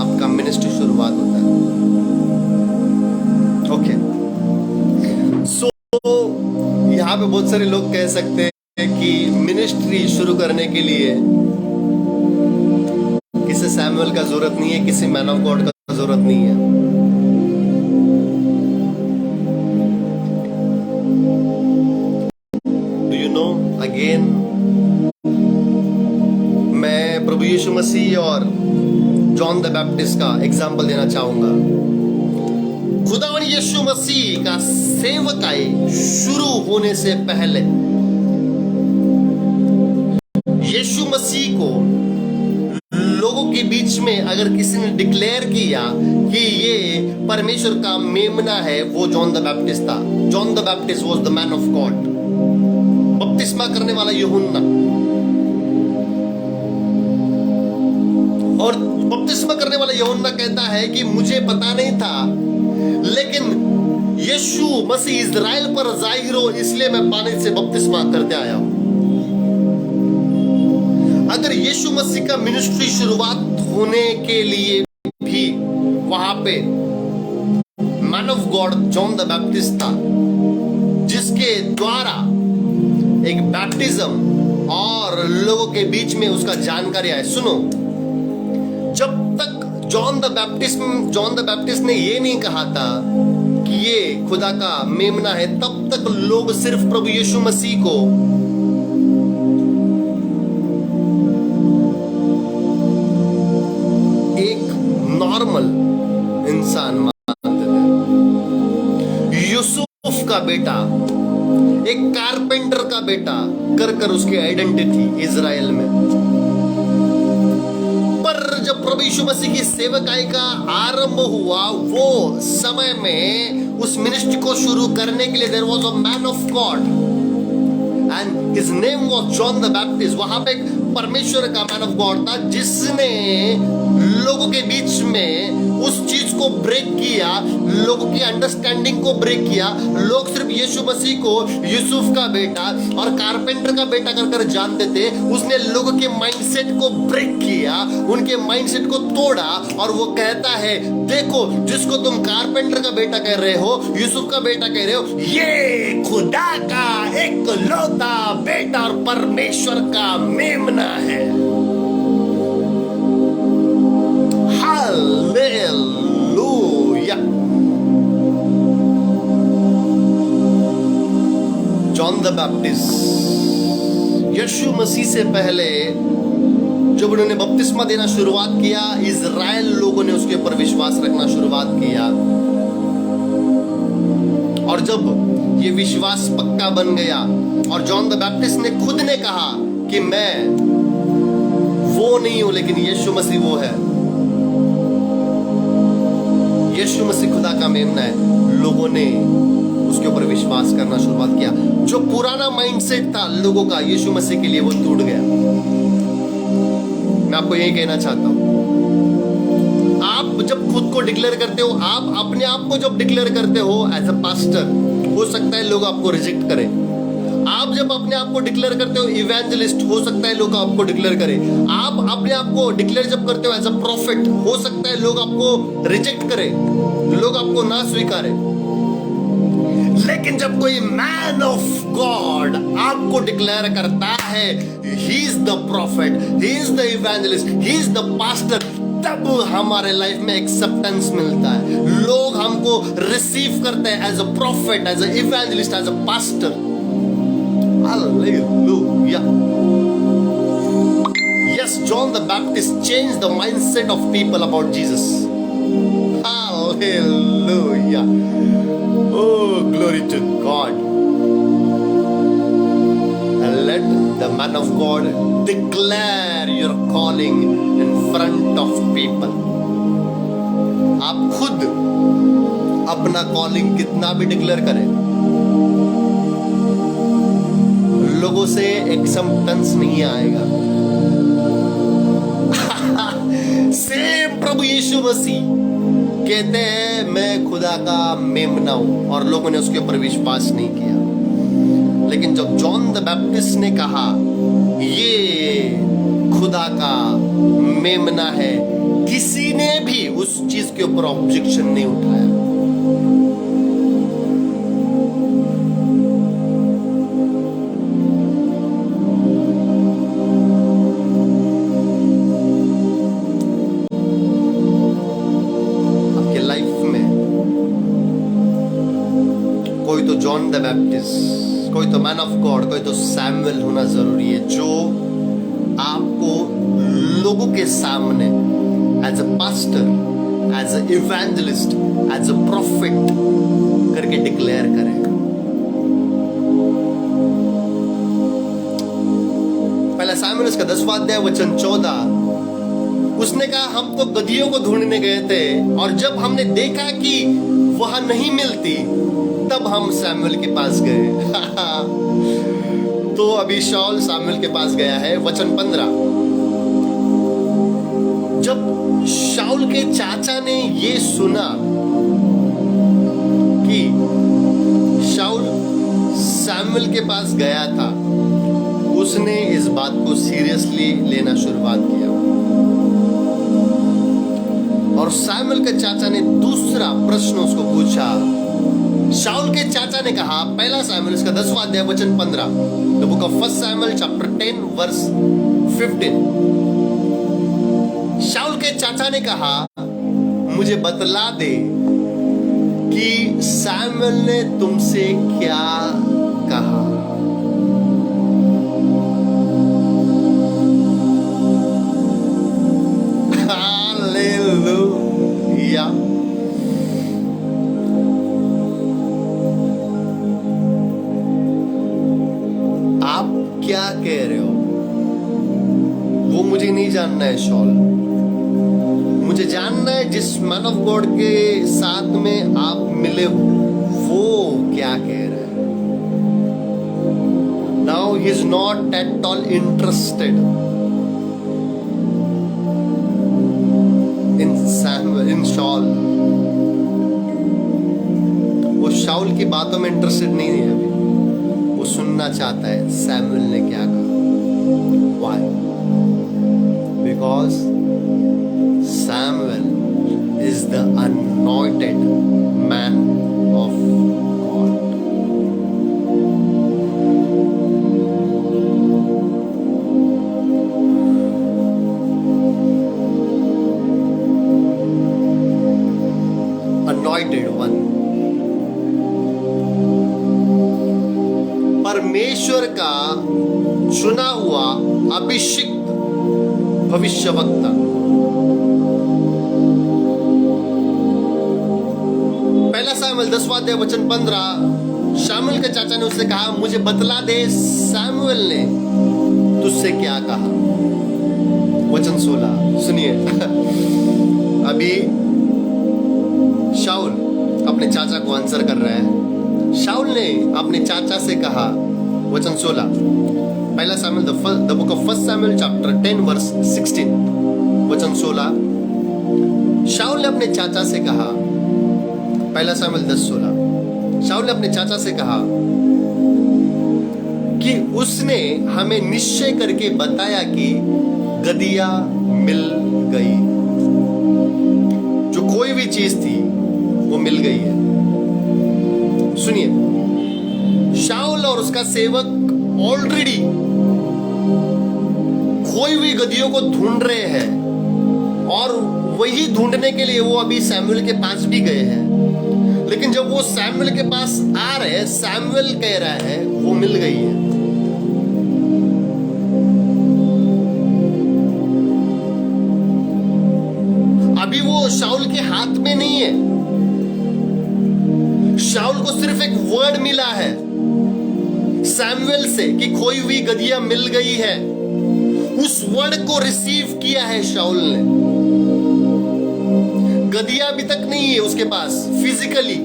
आपका मिनिस्ट्री शुरुआत होता है। ओके, सो यहाँ पे बहुत सारे लोग कह सकते हैं कि मिनिस्ट्री शुरू करने के लिए किसी सैमुअल का जरूरत नहीं है, किसी मैन ऑफ गॉड का जरूरत नहीं है। डू यू नो, अगेन प्रभु यीशु मसीह और जॉन द बैप्टिस्ट का एग्जाम्पल देना चाहूंगा। खुदावन यीशु मसीह का सेवकाई शुरू होने से पहले यीशु मसीह को लोगों के बीच में अगर किसी ने डिक्लेयर किया कि ये परमेश्वर का मेमना है, वो जॉन द बैप्टिस्ट था। John the Baptist was the man of God. बपतिस्मा करने वाला यूहन्ना, और बपतिस्मा करने वाला यूहन्ना कहता है कि मुझे पता नहीं था, लेकिन यीशु मसीह इज़राइल पर जाहिर हो, इसलिए मैं पानी से बपतिस्मा करते आया हूं। अगर यीशु मसीह का मिनिस्ट्री शुरुआत होने के लिए भी वहां पे man of God John the Baptist था, जिसके द्वारा एक बैप्टिज्म और लोगों के बीच में उसका जानकारी आए। सुनो, जब तक जॉन द बैप्टिस्ट ने ये नहीं कहा था कि ये खुदा का मेमना है, तब तक लोग सिर्फ प्रभु यीशु मसीह को एक नॉर्मल इंसान मानते थे। यूसुफ का बेटा, एक कारपेंटर का बेटा कर उसकी आइडेंटिटी इजराइल में। पर जब प्रभु यीशु मसीह की सेवकाई का आरंभ हुआ, वो समय में उस मिनिस्ट्री को शुरू करने के लिए there was a man of God and his name was John the Baptist. वहां पे एक परमेश्वर का मैन ऑफ गॉड था जिसने लोगों के बीच में उस चीज को ब्रेक किया, लोगों की अंडरस्टैंडिंग को ब्रेक किया। लोग सिर्फ यीशु मसीह को यूसुफ का बेटा और कारपेंटर का बेटा कर जानते थे। उसने लोगों के माइंडसेट को ब्रेक किया, उनके माइंडसेट को तोड़ा और वो कहता है, देखो जिसको तुम कारपेंटर का बेटा कह रहे हो, यूसुफ का बेटा कह रहे हो, ये खुदा का एक लौता बेटा और परमेश्वर का मेमना है। हालेलुया। जॉन द बैप्टिस्ट यीशु मसीह से पहले जब उन्होंने बपतिस्मा देना शुरुआत किया, इजराइल लोगों ने उसके ऊपर विश्वास रखना शुरुआत किया और जब ये विश्वास पक्का बन गया और जॉन द बैप्टिस्ट ने खुद ने कहा कि मैं वो नहीं हूं लेकिन यीशु मसीह वो है, यीशु मसीह खुदा का मेमना है, लोगों ने उसके ऊपर विश्वास करना शुरुआत किया। जो पुराना माइंडसेट था लोगों का यीशु मसीह के लिए, वो टूट गया। मैं आपको यही कहना चाहता हूं, आप जब खुद को डिक्लेयर करते हो, आप अपने आप को जब डिक्लेयर करते हो एज अ पास्टर, हो सकता है लोग आपको रिजेक्ट करें। आप जब अपने आप को डिक्लेयर करते हो इवेंजलिस्ट, हो सकता है लोग आपको डिक्लेयर करें। आप अपने आप को डिक्लेयर जब करते हो एज अ प्रॉफिट, हो सकता है लोग आपको रिजेक्ट करें, लोग आपको ना स्वीकारें। लेकिन जब कोई मैन ऑफ गॉड आपको डिक्लेयर करता है, he is the profit, he is the evangelist, he is the pastor, तब हमारे लाइफ में एक्सेप्टेंस मिलता है। लोग हमको रिसीव करते हैं as a prophet, as a evangelist, as a pastor. Hallelujah. Yes, John the Baptist changed the mindset of people about Jesus. Hallelujah. Oh, glory to God. And let the man of God declare your calling in front of people. आप खुद अपना calling कितना भी declare करें, लोगों से acceptance नहीं आएगा। सेम प्रभु यीशु मसीह कहते हैं मैं खुदा का मेमना हूं और लोगों ने उसके ऊपर विश्वास नहीं किया। लेकिन जब जॉन द बैप्टिस्ट ने कहा ये खुदा का मेमना है, किसी ने भी उस चीज के ऊपर ऑब्जेक्शन नहीं उठाया। जॉन द बैप्टिस्ट, कोई तो मैन ऑफ गॉड, कोई तो सैमुएल होना जरूरी है, जो आपको लोगों के सामने as a pastor, as a evangelist, as a prophet करके डिक्लेयर करेगा। पहला सैमुएल उसका 10वां अध्याय वचन 14, उसने कहा हम तो गधियों को ढूंढने गए थे और जब हमने देखा कि वहां नहीं मिलती तब हम सैमुएल के पास गए। तो अभी शाऊल सैमुएल के पास गया है। वचन 15, जब शाऊल के चाचा ने ये सुना कि शाऊल सैमुएल के पास गया था, उसने इस बात को सीरियसली लेना शुरुआत किया और सैमुएल के चाचा ने दूसरा प्रश्न उसको पूछा। शाऊल के चाचा ने कहा, पहला सैमुएल इसका 10वां अध्याय वचन 15, the book of first Samuel chapter 10 verse 15। शाऊल के चाचा ने कहा, मुझे बतला दे कि सैमुअल ने तुमसे क्या कहा। हालेलुया। आप क्या कह रहे हो? वो मुझे नहीं जानना है शॉल, मुझे जानना है जिस मैन ऑफ गॉड के साथ में आप मिले हो वो क्या कह रहा है। Now he is not at all interested in Samuel, in Saul. वो शाउल की बातों में इंटरेस्टेड नहीं है अभी, वो सुनना चाहता है सैमुअल ने क्या कहा। Why? Because Samuel is the anointed man of God. Anointed one. परमेश्वर का चुना हुआ अभिषिक्त भविष्यवक्ता। पहला सैमुएल 10वां अध्याय वचन 15, शामुएल के चाचा ने उससे कहा, मुझे बतला दे सैमुएल ने तुझसे क्या कहा। वचन 16 सुनिए। अभी शाऊल अपने चाचा को आंसर कर रहा है। शाऊल ने अपने चाचा से कहा, वचन 16, पहला Samuel the book of first Samuel chapter 10 verse 16, वचन 16। शाऊल ने अपने चाचा से कहा, पहला सैमुएल 10:16, शाऊल ने अपने चाचा से कहा कि उसने हमें निश्चय करके बताया कि गदहिया मिल गई। जो कोई भी चीज थी वो मिल गई है। सुनिए, शाऊल और उसका सेवक ऑलरेडी खोई हुई गदहियों को ढूंढ रहे हैं और वही ढूंढने के लिए वो अभी सैमुएल के पास भी गए हैं। लेकिन जब वो सैमुएल के पास आ रहे हैं, सैमुएल कह रहा है वो मिल गई है। अभी वो शाऊल के हाथ में नहीं है। शाऊल को सिर्फ एक वर्ड मिला है सैमुएल से कि खोई हुई गदहिया मिल गई है। उस वर्ड को रिसीव किया है शाऊल ने। गदहिया अभी तक नहीं है उसके पास फिजिकली,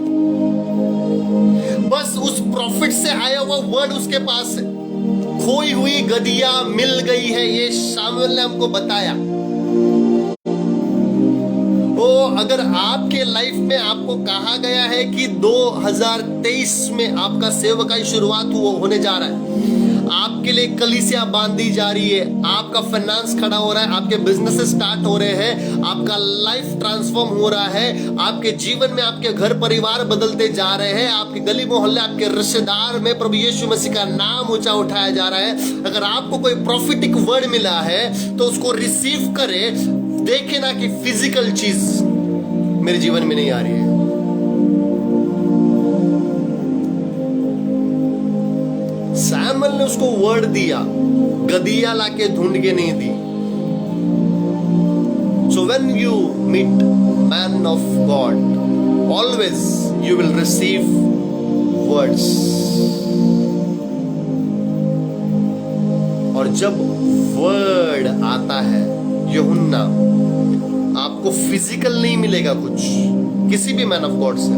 बस उस प्रॉफिट से आया हुआ वर्ड उसके पास है। खोई हुई गदहिया मिल गई है, ये शाऊल ने हमको बताया। अगर आपके लाइफ में आपको कहा गया है कि 2023 में आपका सेवकाई शुरुआत होने जा रहा है, आपके लिए कलीसिया बांधी जा रही है, आपका फाइनेंस खड़ा हो रहा है, आपके बिजनेस स्टार्ट हो रहे हैं, आपका लाइफ ट्रांसफॉर्म हो रहा है, आपके जीवन में आपके घर परिवार बदलते जा रहे हैं, आपके गली मोहल्ले, आपके रिश्तेदार में प्रभु यीशु मसीह का नाम ऊंचा उठाया जा रहा है। अगर आपको कोई प्रॉफिटिक वर्ड मिला है तो उसको रिसीव करे। देखे ना कि फिजिकल चीज मेरे जीवन में नहीं आ रही है। सैमुएल ने उसको वर्ड दिया, गदहिया लाके ढूंढ के नहीं दी। So when you meet man of God, always you will receive words. और जब वर्ड आता है यूहन्ना, आपको फिजिकल नहीं मिलेगा कुछ किसी भी मैन ऑफ गॉड से।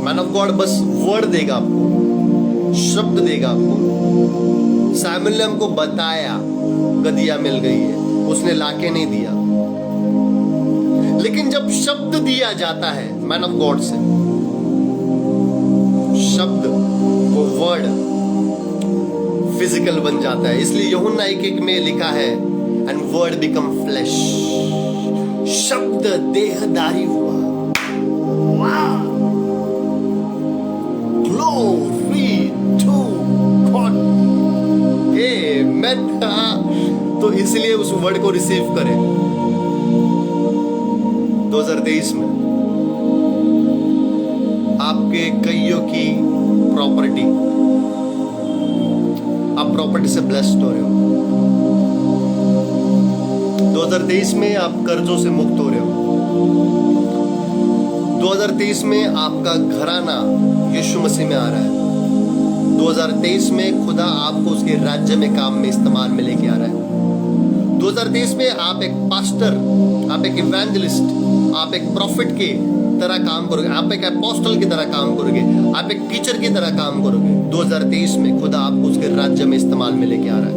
मैन ऑफ गॉड बस वर्ड देगा आपको, शब्द देगा आपको। सैमुएल ने हमको बताया गदहिया मिल गई है, उसने लाके नहीं दिया। लेकिन जब शब्द दिया जाता है मैन ऑफ गॉड से, शब्द वो वर्ड फिजिकल बन जाता है। इसलिए यूहन्ना 1:1 में लिखा है, एंड वर्ड बिकम फ्लेश, शब्द देहधारी हुआ। ग्लोरी टू गॉड, आमेन। तो इसलिए उस वर्ड को रिसीव करें। 2023 में आपके कईयों की प्रॉपर्टी, आप प्रॉपर्टी से ब्लेस्ड हो रहे हो। 2023 में आप कर्जों से मुक्त हो रहे हो। 2023 में आपका घराना यीशु मसीह में आ रहा है। 2023 में खुदा आपको उसके राज्य में काम में इस्तेमाल में लेके आ रहा है। 2023 में आप एक पास्टर, आप एक इवेंजलिस्ट, आप एक प्रॉफिट के तरह काम करोगे, आप एक अपोस्टल की तरह काम करोगे, आप एक टीचर की तरह काम करोगे। 2023 में खुदा आपको उसके राज्य में इस्तेमाल में लेके आ रहा है।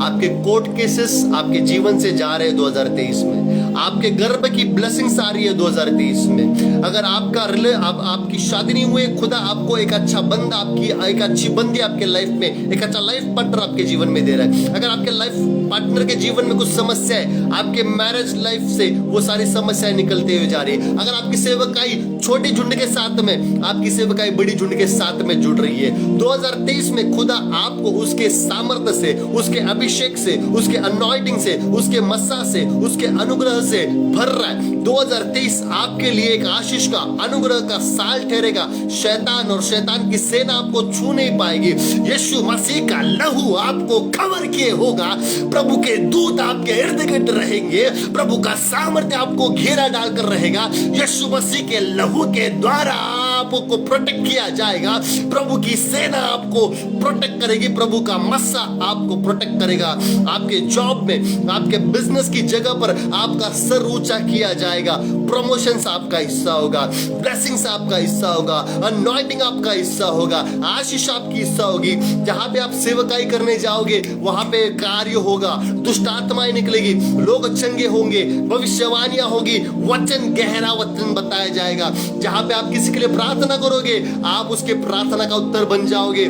आपके कोर्ट केसेस आपके जीवन से जा रहे हैं 2023 में। आपके गर्भ की ब्लेसिंग्स आ रही है 2023 में। अगर आपकी शादी नहीं हुई, खुदा आपको एक अच्छा बंदा, एक अच्छी बंदी आपके लाइफ में, एक अच्छा लाइफ पार्टनर आपके जीवन में दे रहा है। अगर आपके लाइफ पार्टनर के जीवन में कुछ समस्या है, आपके मैरिज लाइफ से वो सारी समस्याएं निकलते हुए जा रही है। अगर आपकी सेवकाई छोटी झुंड के साथ में, आपकी सेवकाई बड़ी झुंड के साथ में जुड़ रही है, 2023 में खुदा आपको उसके सामर्थ्य से, उसके अभिषेक से, उसके अनॉइंटिंग से, उसके मस्सा से, उसके अनुग्रह से भर रहा है। 2023 आपके लिए एक आशीष का, अनुग्रह का साल ठहरेगा। शैतान और शैतान की सेना आपको छू नहीं पाएगी। यीशु मसीह का लहू आपको कवर किए होगा। प्रभु के दूत आपके इर्द गिर्द रहेंगे। प्रभु का सामर्थ्य आपको घेरा डालकर रहेगा। यीशु मसीह के लहू के द्वारा आपको प्रोटेक्ट किया जाएगा। प्रभु की सेना आपको प्रोटेक्ट करेगी। प्रभु का मस्सा आपको प्रोटेक्ट करेगा। आपके जॉब में, आपके बिजनेस की जगह पर आपका सर ऊंचा किया जाएगा। प्रमोशंस आपका हिस्सा होगा, ब्लेसिंग्स आपका हिस्सा होगा, अनॉइंटिंग आपका हिस्सा होगा, आशीष आपकी हिस्सा होगी। जहां पे आप सेवकाई करने जाओगे वहां पे कार्य होगा, दुष्ट आत्माएं निकलेगी, लोग चंगे होंगे, भविष्यवाणियां होगी, वचन गहरा वचन बताया जाएगा। जहां पे आप किसी के लिए प्रार्थना करोगे, आप उसके प्रार्थना का उत्तर बन जाओगे।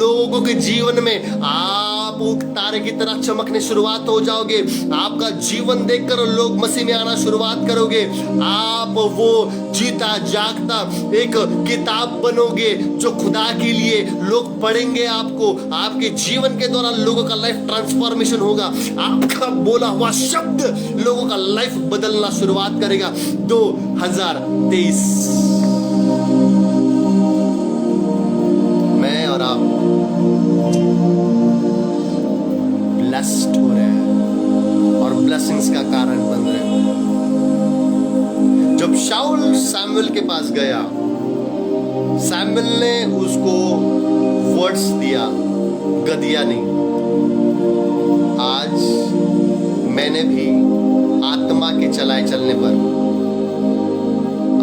लोगों के जीवन में आप तारे की तरह चमकने शुरुआत हो जाओगे। आपका जीवन देखकर लोग मसीह में आना शुरुआत करोगे। आप वो जीता जागता एक किताब बनोगे जो खुदा के लिए लोग पढ़ेंगे। आपको आपके जीवन के दौरान लोगों का लाइफ ट्रांसफॉर्मेशन होगा। आपका बोला हुआ शब्द लोगों का लाइफ बदलना शुरुआत करेगा। 2023 मैं और आप ब्लेस्ड हो रहे हैं और ब्लेसिंग्स का कारण बन रहे हैं। जब शाऊल सैमुएल के पास गया, सैमुएल ने उसको वर्ड्स दिया, गदिया नहीं। आज मैंने भी आत्मा के चलाए चलने पर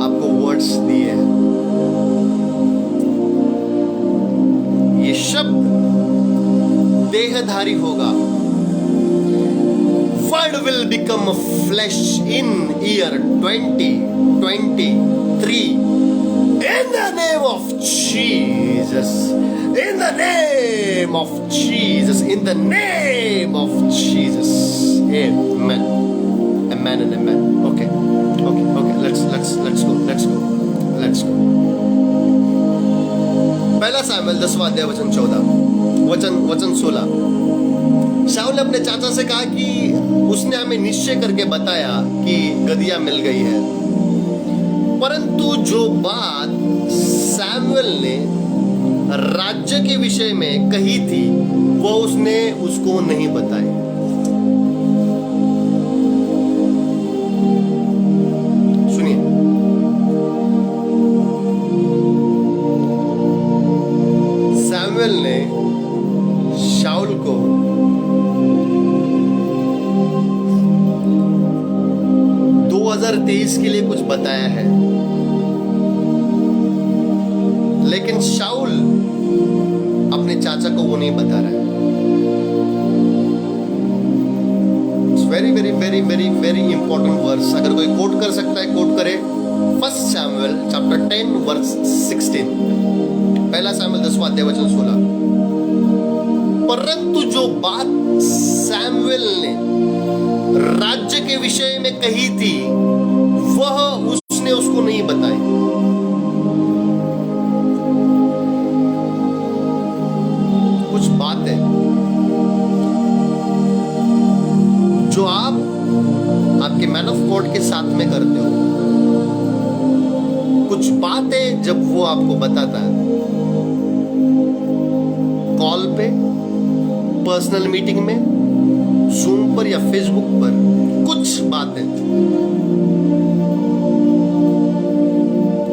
आपको वर्ड्स दिए हैं। ये शब्द देहधारी होगा। Word will become a flesh in year 2023. In the name of Jesus. In the name of Jesus. In the name of Jesus. Amen. Amen and amen. Okay. Let's go. पहला सैमुएल 10वां अध्याय वचन 14 वचन 16। शाऊल ने अपने चाचा से कहा कि उसने हमें निश्चय करके बताया कि गदिया मिल गई है, परंतु जो बात सैमुएल ने राज्य के विषय में कही थी वो उसने उसको नहीं बताई। सुनिए, सैमुएल ने शाऊल को के लिए कुछ बताया है, लेकिन शाऊल अपने चाचा को वो नहीं बता रहा है। Very very very very very important verse. अगर कोई कोट कर सकता है कोट करे। 1 सैमुएल चैप्टर 10 वर्स 16। पहला सैमुएल 10वां अध्याय वचन 16। परंतु जो बात सैमुएल ने राज्य के विषय में कही थी वह उसने उसको नहीं बताई। कुछ बात है जो आप आपके मैन ऑफ गॉड के साथ में करते हो, कुछ बातें जब वो आपको बताता है, कॉल पे, पर्सनल मीटिंग में, जूम पर या फेसबुक पर, कुछ बातें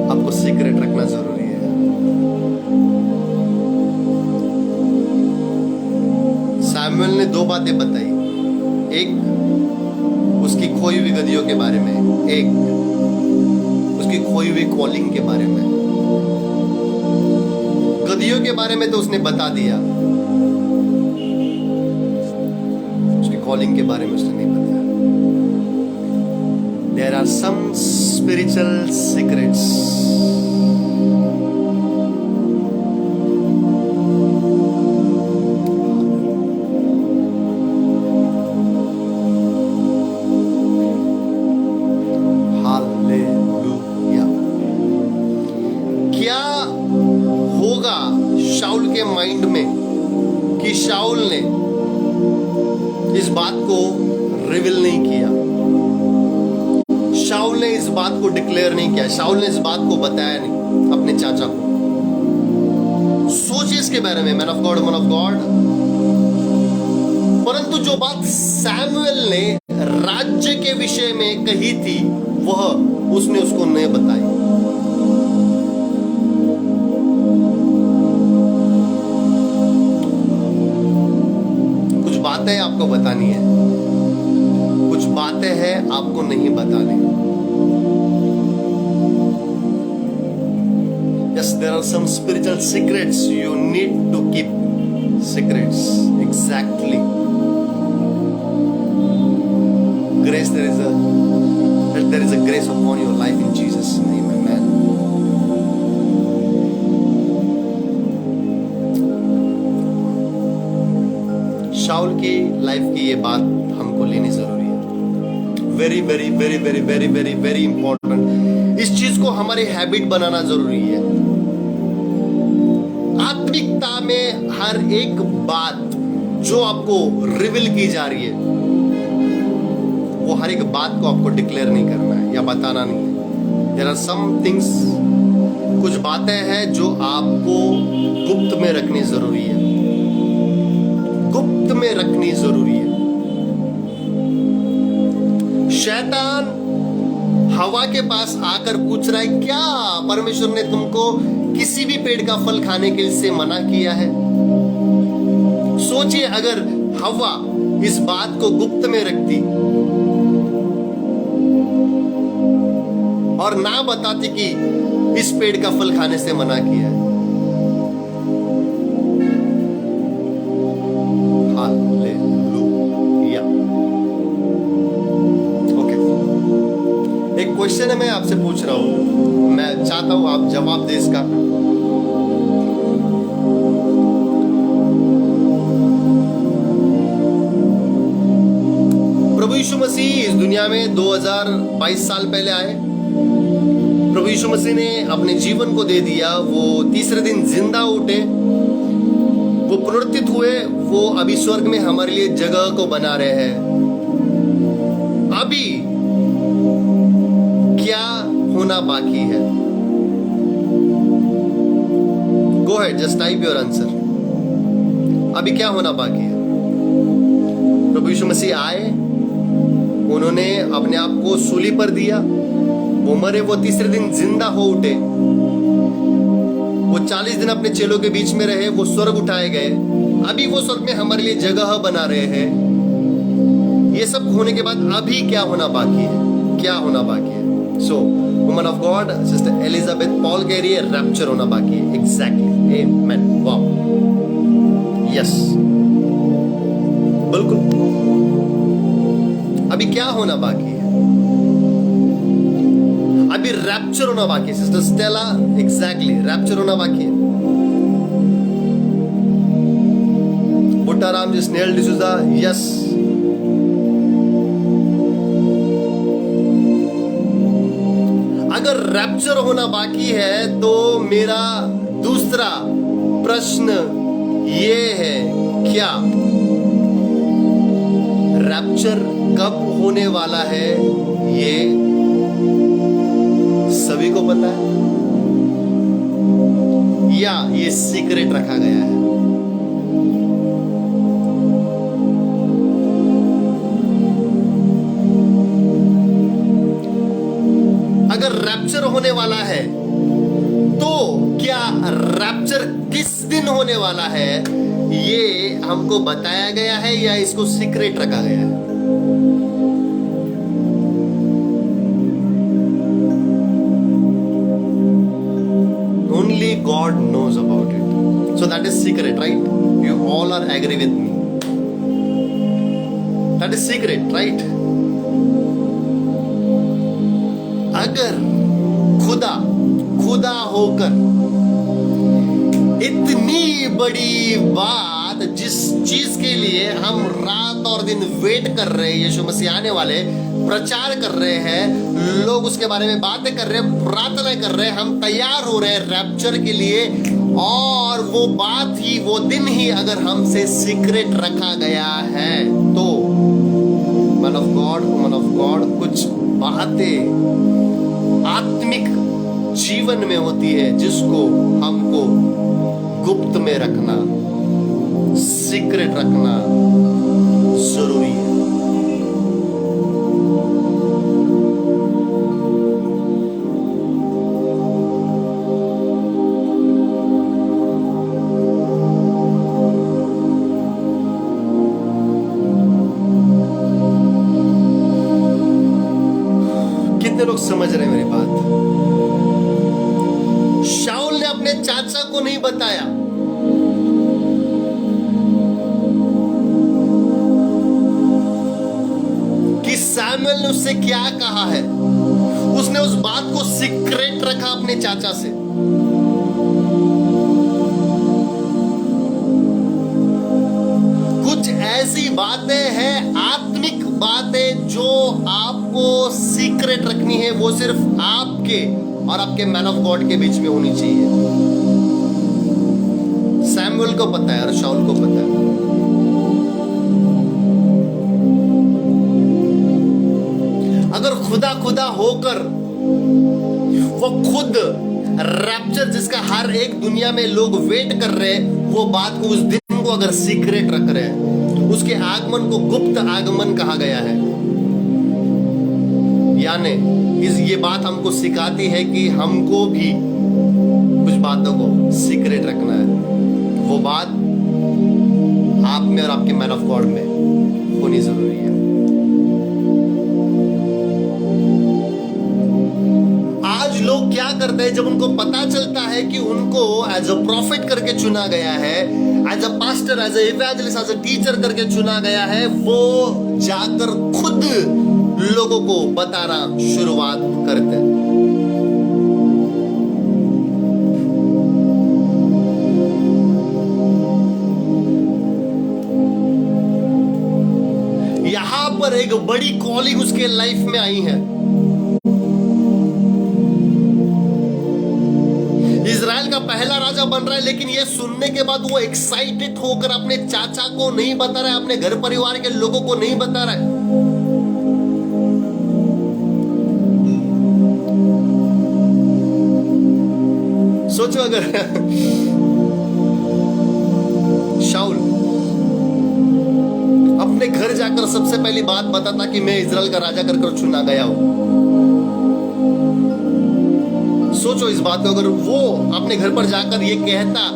आपको सीक्रेट रखना जरूरी है। सैमुएल ने 2 बातें बताई, एक उसकी खोई हुई गदहियों के बारे में, एक उसकी खोई हुई कॉलिंग के बारे में। गदहियों के बारे में तो उसने बता दिया, उसकी कॉलिंग के बारे में उसने नहीं बताया। There are some spiritual secrets. Hallelujah. क्या होगा शाऊल के माइंड में कि शाऊल ने इस बात को रिवील नहीं किया, शाऊल ने इस बात को डिक्लेयर नहीं किया, शाऊल ने इस बात को बताया नहीं अपने चाचा को। सोचिए इसके बारे में, man of God, man of God. परंतु जो बात सैमुएल ने राज्य के विषय में कही थी, वह उसने उसको नहीं बताई। कुछ बातें आपको बतानी है, कुछ बातें हैं आपको नहीं बतानी। Yes, there are some spiritual secrets you need to keep secrets. Exactly. Grace, there is a grace upon your life in Jesus' name, amen. शाऊल की लाइफ की ये बात हमको लेनी जरूरी है। Very very very very very very very important. इस चीज को हमारी हैबिट बनाना जरूरी है। आत्मिकता में हर एक बात जो आपको रिवील की जा रही है, वो हर एक बात को आपको डिक्लेयर नहीं करना है या बताना नहीं है। देयर आर सम थिंग्स, कुछ बातें हैं जो आपको गुप्त में रखनी जरूरी है, गुप्त में रखनी जरूरी है। शैतान हवा के पास आकर पूछ रहा है, क्या परमेश्वर ने तुमको किसी भी पेड़ का फल खाने के लिए मना किया है? सोचिए, अगर हवा इस बात को गुप्त में रखती और ना बताती कि इस पेड़ का फल खाने से मना किया है। हालेलुया। ओके, एक क्वेश्चन है, मैं आपसे पूछ रहा हूं, मैं चाहता हूं आप जवाब दे इसका। प्रभु यीशु मसीह इस दुनिया में 2022 साल पहले आए। प्रभु यीशु मसीह ने अपने जीवन को दे दिया, वो तीसरे दिन जिंदा उठे, वो पुनरुत्थित हुए, वो अभी स्वर्ग में हमारे लिए जगह को बना रहे हैं। अभी क्या होना बाकी है? Go ahead, just type your answer. अभी क्या होना बाकी है? प्रभु यीशु मसीह आए, उन्होंने अपने आप को सूली पर दिया, वो मरे, वो तीसरे दिन जिंदा हो उठे, वो 40 दिन अपने चेलों के बीच में रहे, वो स्वर्ग उठाए गए, अभी वो स्वर्ग में हमारे लिए जगह बना रहे हैं। ये सब होने के बाद अभी क्या होना बाकी है? क्या होना बाकी है? So woman of God sister Elizabeth Paul कह रही है, रैप्चर होना बाकी है। एग्जैक्टली, आमेन, वाओ, यस, बिल्कुल। अभी क्या होना बाकी है? अभी रैप्चर होना बाकी है। सिस्टर स्टेला, एग्जैक्टली, रैप्चर होना बाकी है। बुट्टाराम जी, स्नेहल डिसूजा, यस। अगर रैप्चर होना बाकी है तो मेरा दूसरा प्रश्न ये है, क्या रैप्चर कब होने वाला है? ये सभी सभी को पता है या ये सीक्रेट रखा गया है? अगर रैप्चर होने वाला है तो क्या रैप्चर किस दिन होने वाला है ये हमको बताया गया है या इसको सीक्रेट रखा गया है? Only God knows about it. So that is secret, right? You all are agree with me. That is secret, right? अगर खुदा होकर इतनी बड़ी बात, जिस चीज के लिए हम रात और दिन वेट कर रहे हैं, यीशु मसीह आने वाले, प्रचार कर रहे हैं, लोग उसके बारे में बातें कर रहे हैं, प्रार्थना कर रहे हैं, हम तैयार हो रहे हैं रैप्चर के लिए, और वो बात ही, वो दिन ही अगर हमसे सीक्रेट रखा गया है तो man of God, woman of God, कुछ बातें आत्मिक जीवन में होती है जिसको हमको गुप्त में रखना, सीक्रेट रखना जरूरी है। कितने लोग समझ रहे हैं मेरी बात? शाऊल ने अपने चाचा को नहीं बताया कि सैमुएल ने उससे क्या कहा है। उसने उस बात को सीक्रेट रखा अपने चाचा से। कुछ ऐसी बातें हैं, आत्मिक बातें, जो आपको सीक्रेट रखनी है। वो सिर्फ आपके और आपके मैन ऑफ गॉड के बीच में होनी चाहिए। सैमुएल को पता है और शाऊल को पता है। अगर खुदा होकर वो खुद रैप्चर, जिसका हर एक दुनिया में लोग वेट कर रहे हैं, वो बात को, उस दिन को अगर सीक्रेट रख रहे हैं, उसके आगमन को गुप्त आगमन कहा गया है। यानी ये बात हमको सिखाती है कि हमको भी कुछ बातों को सीक्रेट रखना है। वो बात आप में और आपके मैन ऑफ गॉड में होनी जरूरी है। आज लोग क्या करते हैं, जब उनको पता चलता है कि उनको एज अ प्रॉफिट करके चुना गया है, as a pastor, as a evangelist, as a teacher करके चुना गया है, वो जाकर खुद लोगों को बताना शुरुआत करते हैं। यहां पर एक बड़ी कॉलिंग उसके लाइफ में आई है। इजराइल का पहला राजा बन रहा है, लेकिन ये सुनने के बाद वो एक्साइटेड होकर अपने चाचा को नहीं बता रहा है, अपने घर परिवार के लोगों को नहीं बता रहा है। सोचो अगर शाऊल अपने घर जाकर सबसे पहली बात बताता कि मैं इजराइल का राजा कर चुना गया हूं। सोचो इस बात को, अगर वो अपने घर पर जाकर ये कहता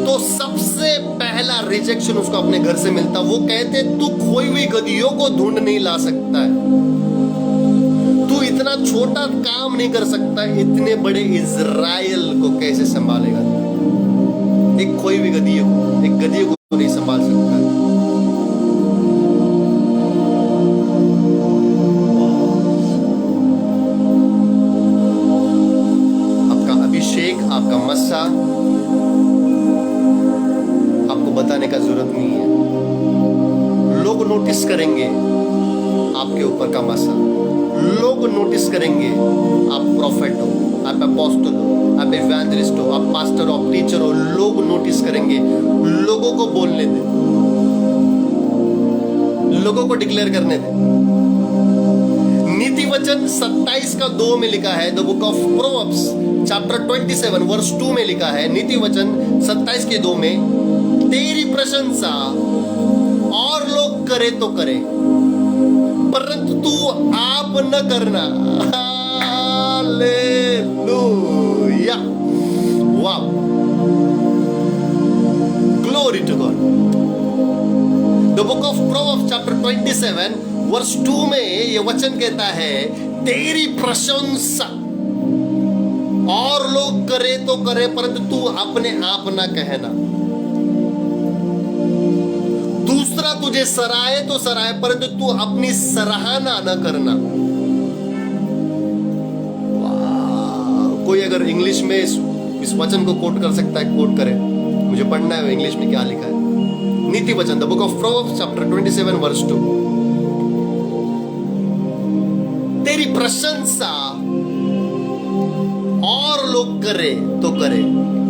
तो सबसे पहला रिजेक्शन उसको अपने घर से मिलता। वो कहते तू खोई हुई गधियों को ढूंढ नहीं ला सकता है, तू इतना छोटा काम नहीं कर सकता, इतने बड़े इजराइल को कैसे संभालेगा? एक खोई हुई गधी को, एक गधी को नहीं संभाल सकता। आपका अभिषेक, आपका मस्सा आपको बताने का जरूरत नहीं है। लोग नोटिस करेंगे आपके ऊपर का मस्सा, लोग नोटिस करेंगे आप प्रॉफिट हो, आप अपोस्टल हो, आप इवेंजलिस्ट हो, आप पास्टर हो, आप टीचर हो। लोग नोटिस करेंगे। लोगों को बोलने दे, लोगों को डिक्लेयर करने दे। नीति वचन 27 का 2 में लिखा है, the book of proverbs chapter 27 verse 2 में लिखा है, नीति वचन 27 के 2 में, तेरी प्रशंसा और लोग करे तो करे, परंतु तू आप न करना। Hallelujah, wow, glory to God. The book of proverbs chapter 27 verse 2 में ये वचन कहता है, तेरी प्रशंसा और लोग करे तो करे, परंतु तू अपने आप ना कहना। दूसरा तुझे सराहे तो सराहे, परंतु तू अपनी सराहना न करना। कोई अगर इंग्लिश में इस वचन को कोट कर सकता है, कोट करे, मुझे पढ़ना है इंग्लिश में क्या लिखा है। नीति वचन, the book of proverbs chapter 27 verse 2, तेरी प्रशंसा और लोग करे तो करे,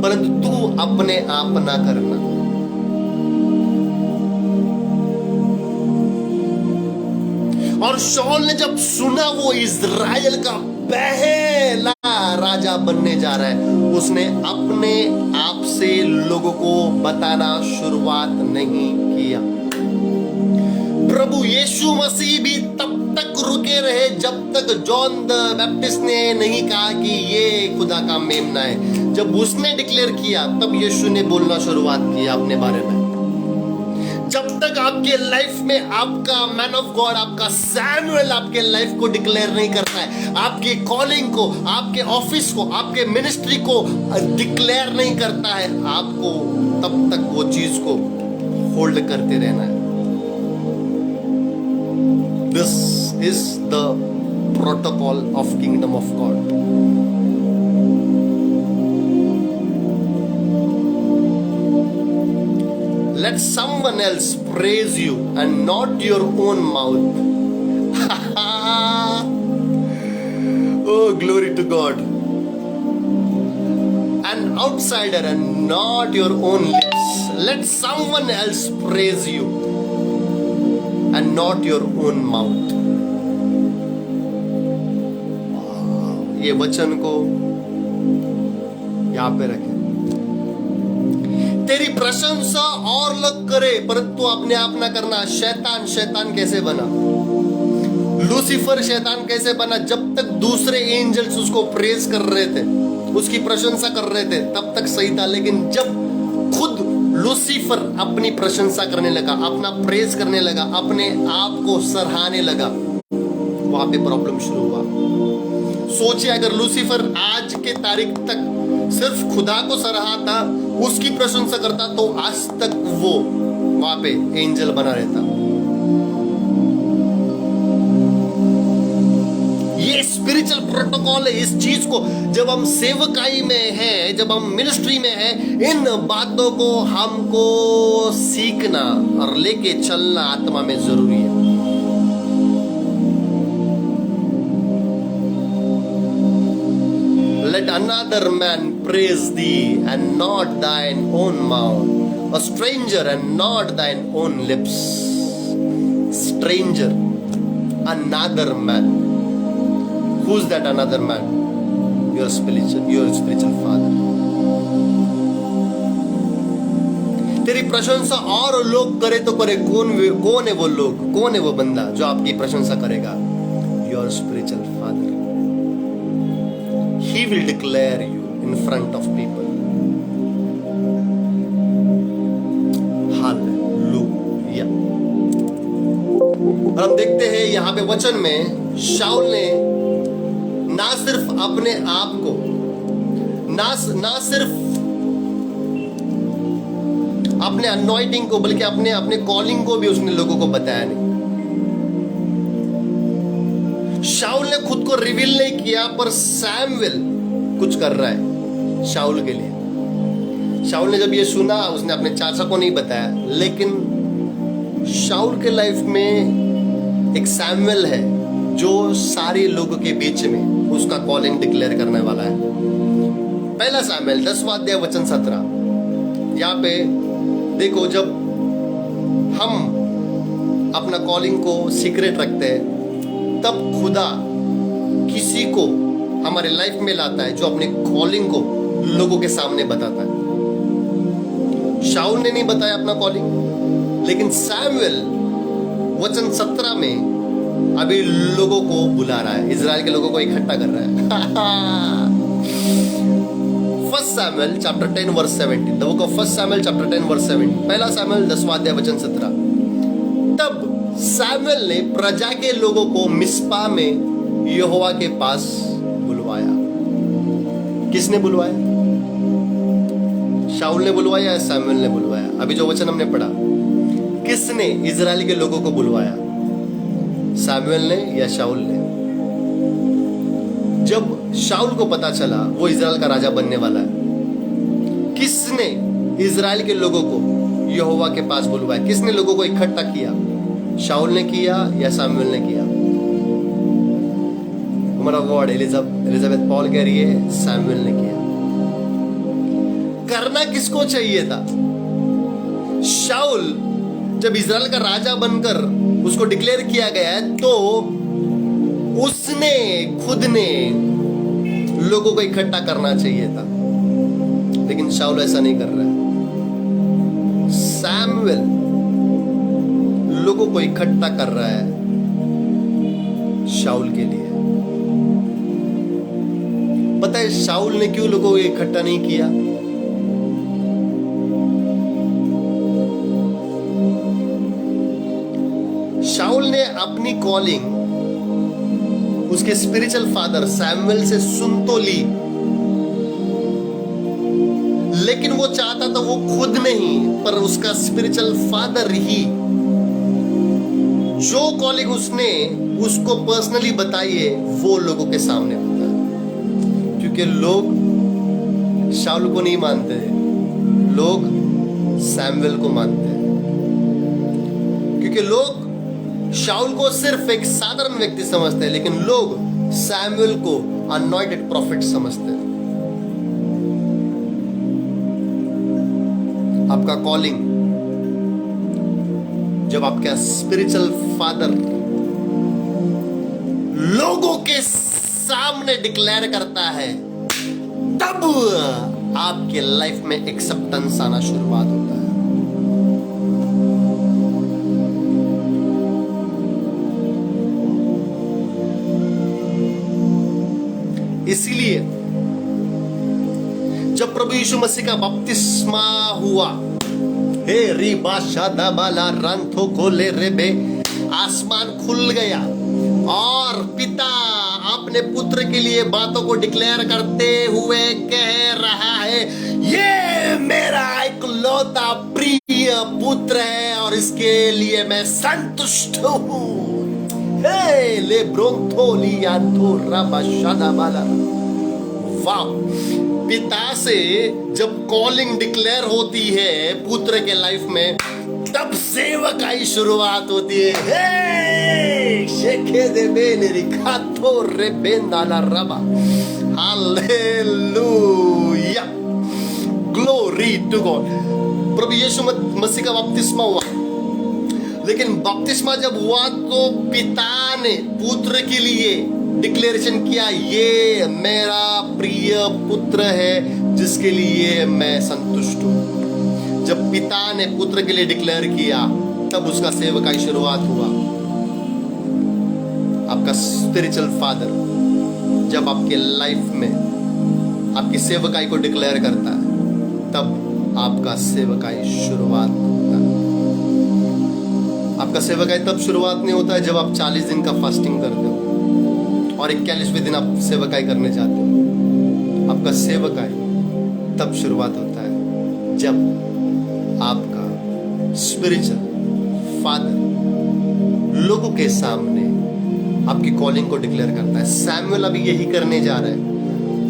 परंतु तू अपने आप ना करना। और शाऊल ने जब सुना वो इज़राइल का पहला राजा बनने जा रहा है, उसने अपने आप से लोगों को बताना शुरुआत नहीं किया। प्रभु यीशु मसीह भी तब तक रुके रहे जब तक जॉन द बैप्टिस्ट ने नहीं कहा कि ये खुदा का मेमना है। जब उसने डिक्लेयर किया तब यीशु ने बोलना शुरुआत किया अपने बारे में। जब तक आपके लाइफ में आपका मैन ऑफ गॉड, आपका सैमुएल आपके लाइफ को डिक्लेयर नहीं करता है, आपकी कॉलिंग को, आपके ऑफिस को, आपके मिनिस्ट्री को डिक्लेयर नहीं करता है, आपको तब तक वो चीज को होल्ड करते रहना है। This is the protocol of kingdom of God. Let someone else praise you and not your own mouth. Oh, glory to God. An outsider and not your own lips. Let someone else praise you and not your own mouth. ये वचन को यहां पे रखें। तेरी प्रशंसा और लोग करे, परंतु अपने आप ना करना। शैतान कैसे बना? लूसीफर शैतान कैसे बना? जब तक दूसरे एंजल्स उसको प्रेज कर रहे थे, उसकी प्रशंसा कर रहे थे, तब तक सही था। लेकिन जब खुद लूसीफर अपनी प्रशंसा करने लगा, अपना प्रेज करने लगा, अपने आप को सराहने लगा, वहां पे प्रॉब्लम शुरू हुआ। सोचिए, अगर लूसीफर आज के तारीख तक सिर्फ खुदा को सराहता, उसकी प्रशंसा करता, तो आज तक वो वहां पे एंजल बना रहता। ये स्पिरिचुअल प्रोटोकॉल है। इस चीज को जब हम सेवकाई में हैं, जब हम मिनिस्ट्री में हैं, इन बातों को हमको सीखना और लेके चलना आत्मा में जरूरी है। Let another man praise thee and not thine own mouth, a stranger and not thine own lips. Stranger, another man. Who's that another man? Your spiritual father. तेरी प्रशंसा और लोग करे तो करे। कौन है वो लोग? कौन है वो बंदा जो आपकी प्रशंसा करेगा? Your spiritual father. He will declare you in front of people. Hallelujah. और हम देखते हैं यहाँ पे वचन में शाऊल ने ना सिर्फ अपने आप को, ना सिर्फ अपने अनॉइंटिंग को, बल्कि अपने कॉलिंग को भी उसने लोगों को बताया नहीं। शाऊल ने खुद को रिवील नहीं किया, पर सैमुएल कुछ कर रहा है शाऊल के लिए। शाऊल ने जब ये सुना, उसने अपने चाचा को नहीं बताया, लेकिन शाऊल के लाइफ में एक सैमुएल है जो सारे लोगों के बीच में उसका कॉलिंग डिक्लेयर करने वाला है। पहला सैमुएल 10वां अध्याय वचन 17। यहाँ पे देखो, जब हम अपना कॉलिंग को सीक्रेट रखते हैं, तब खुदा किसी को हमारे लाइफ में लाता है जो अपने कॉलिंग को लोगों के सामने बताता है। शाऊल ने नहीं बताया अपना कॉलिंग, लेकिन सैमुएल वचन 17 में अभी लोगों को बुला रहा है, इजराइल के लोगों को इकट्ठा कर रहा है। First Samuel chapter 10 verse 17, the book of first Samuel chapter 10 verse 17, पहला सैमुएल 10वां अध्याय वचन 17। तब सैमुएल ने प्रजा के लोगों को मिस्पा में यहोवा के पास बुलवाया। किसने बुलवाया? शाऊल ने बुलवाया या सैमुएल ने बुलवाया? अभी जो वचन हमने पढ़ा, किसने इजराइल के लोगों को बुलवाया? सैमुएल ने या शाऊल ने? जब शाऊल को पता चला वो इजराइल का राजा बनने वाला है, किसने इजराइल के लोगों को यहोवा के पास बुलवाया? किसने लोगों को इकट्ठा किया? शाऊल ने किया या सैमुएल ने किया? हमारा वर्ड एलिजाबेथ पॉल कह रही है सैमुएल ने किया। करना किसको चाहिए था? शाऊल जब इजराइल का राजा बनकर उसको डिक्लेयर किया गया है तो उसने खुद ने लोगों को इकट्ठा करना चाहिए था, लेकिन शाऊल ऐसा नहीं कर रहा है। सैमुएल लोगों को इकट्ठा कर रहा है शाऊल के लिए। पता है शाऊल ने क्यों लोगों को इकट्ठा नहीं किया? शाऊल ने अपनी कॉलिंग उसके स्पिरिचुअल फादर सैमुएल से सुन तो ली, लेकिन वो चाहता था वो खुद नहीं, पर उसका स्पिरिचुअल फादर ही जो कॉलिंग उसने उसको पर्सनली बताई है वो लोगों के सामने बताए। क्योंकि लोग शाऊल को नहीं मानते, लोग सैमुएल को मानते हैं। क्योंकि लोग शाऊल को सिर्फ एक साधारण व्यक्ति समझते हैं, लेकिन लोग सैमुएल को अनॉइंटेड प्रॉफिट समझते हैं। आपका कॉलिंग जब आपका स्पिरिचुअल फादर लोगों के सामने डिक्लेयर करता है, तब आपके लाइफ में एक्सेप्टेंस आना शुरुआत होता है। इसीलिए जब प्रभु यीशु मसीह का बपतिस्मा हुआ, हे रीबा शादा बाला रंथो खोले रेबे, आसमान खुल गया और पिता अपने पुत्र के लिए बातों को डिक्लेयर करते हुए कह रहा है, ये मेरा इकलौता प्रिय पुत्र है और इसके लिए मैं संतुष्ट हूं। हे ले ब्रोंथोली याथो रबा शादा बाला। वाह! पिता से जब कॉलिंग डिक्लेयर होती है पुत्र के लाइफ में, तब सेवकाई शुरुआत होती है। हे शेखे दे बेनेरी खातो रे बेंदाला रबा। Hallelujah, glory to God. प्रभु यीशु मसीह का बपतिस्मा हुआ, लेकिन बपतिस्मा जब हुआ तो पिता ने पुत्र के लिए डिक्लेरेशन किया, ये मेरा प्रिय पुत्र है जिसके लिए मैं संतुष्ट हूं। जब पिता ने पुत्र के लिए डिक्लेयर किया, तब उसका सेवकाई शुरुआत हुआ। आपका स्पिरिचुअल फादर जब आपके लाइफ में आपकी सेवकाई को डिक्लेयर करता है, तब आपका सेवकाई शुरुआत होता है। आपका सेवकाई तब शुरुआत नहीं होता है जब आप 40 दिन का फास्टिंग करते हो और 41वें दिन आप सेवकाई करने जाते हो। आपका सेवकाई तब शुरुआत होता है जब आपका स्पिरिचुअल फादर लोगों के सामने आपकी कॉलिंग को डिक्लेयर करता है। सैमुएल अभी यही करने जा रहा है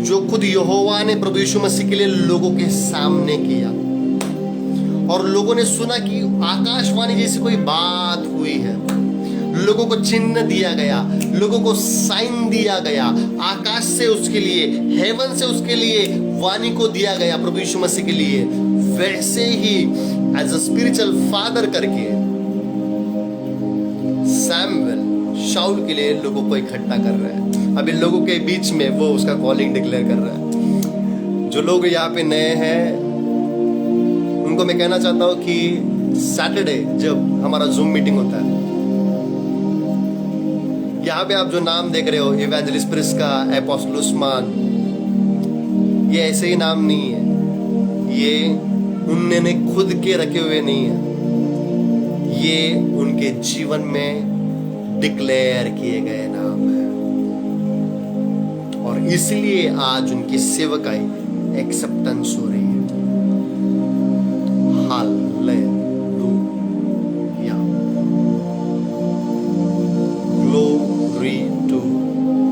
जो खुद यहोवा ने प्रभु यीशु मसीह के लिए लोगों के सामने किया, और लोगों ने सुना कि आकाशवाणी जैसी कोई बात हुई है। लोगों को चिन्ह दिया गया, लोगों को साइन दिया गया, आकाश से उसके लिए, हेवन से उसके लिए वाणी को दिया गया प्रभु यीशु मसीह के लिए। वैसे ही एज अ स्पिरिचुअल फादर करके सैमुएल शाऊल के लिए लोगों को इकट्ठा कर रहा है। अभी लोगों के बीच में वो उसका कॉलिंग डिक्लेयर कर रहा है। जो लोग यहाँ पे नए हैं उनको मैं कहना चाहता हूँ कि सैटरडे जब हमारा जूम मीटिंग होता है, यहाँ पे आप जो नाम देख रहे हो, इवेंजलिस्ट प्रिस्का, एपोस्टल उस्मान, ये ऐसे ही नाम नहीं है, ये उन्होंने खुद के रखे हुए नहीं है, ये उनके जीवन में डिक्लेयर किए गए नाम है। और इसलिए आज उनकी सेवकाई एक्सेप्टेंस हो रही है। Hallelujah, glory to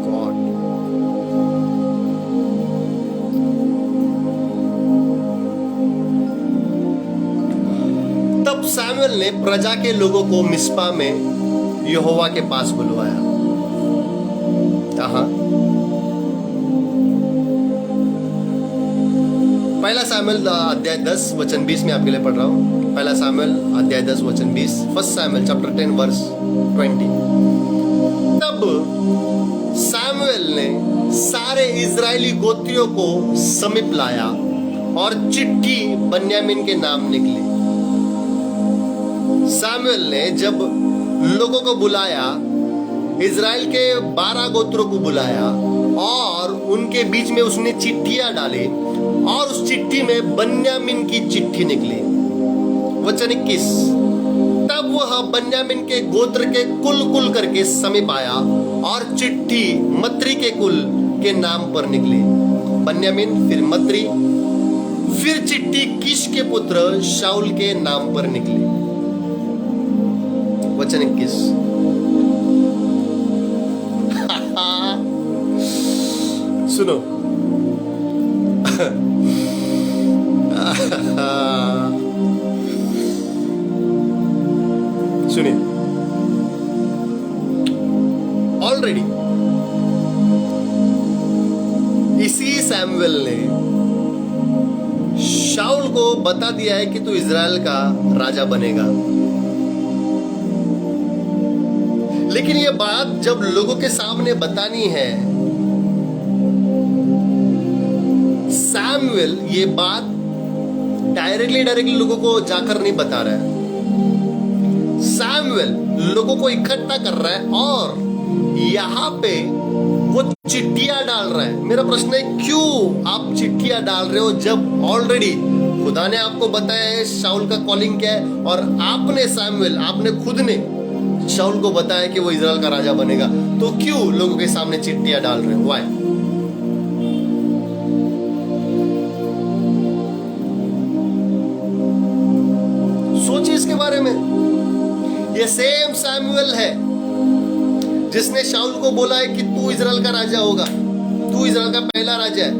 God. तब सैमुएल ने प्रजा के लोगों को मिस्पा में यहोवा के पास बुलवाया। पहला सैमुएल अध्याय 10 वचन 20 में आपके लिए पढ़ रहा हूं। पहला सैमुएल अध्याय 10 वचन 20, फर्स्ट सैमुएल चैप्टर 10 वर्स 20। तब सैमुएल ने सारे इजरायली गोत्रियों को समीप लाया और चिट्ठी बन्यामीन के नाम निकली। सैमुएल ने जब लोगों को बुलाया, इजराइल के 12 गोत्रों को बुलाया और उनके बीच में उसने चिट्ठियां डाली और उस चिट्ठी में बन्यामीन की चिट्ठी निकली। वचन 21। तब वह बन्यामीन के गोत्र के कुल करके समीप आया और चिट्ठी मत्री के कुल के नाम पर निकली। बन्यामीन, फिर मत्री, फिर चिट्ठी कीश के पुत्र शाऊल के नाम पर निकली। वचन 21। सुनो, सुनिए, ऑलरेडी इसी सैमुएल ने शाऊल को बता दिया है कि तू इजराइल का राजा बनेगा। लेकिन ये बात जब लोगों के सामने बतानी है, सैमुएल ये बात डायरेक्टली लोगों को जाकर नहीं बता रहा है। सैमुएल लोगों को इकट्ठा कर रहा है और यहाँ पे वो चिट्ठियां डाल रहा है। मेरा प्रश्न है, क्यों आप चिट्ठियां डाल रहे हो जब ऑलरेडी खुदा ने आपको बताया है शाऊल का कॉलिंग क्या है, और आपने सैमुएल, आपने खुद ने शाऊल को बताया कि वो इजराइल का राजा बनेगा, तो क्यों लोगों के सामने चिट्ठियां डाल रहे हो? व्हाई? सोचिए इसके बारे में। ये सेम सैमुएल है जिसने शाऊल को बोला है कि तू इजराइल का राजा होगा, तू इजराइल का पहला राजा है।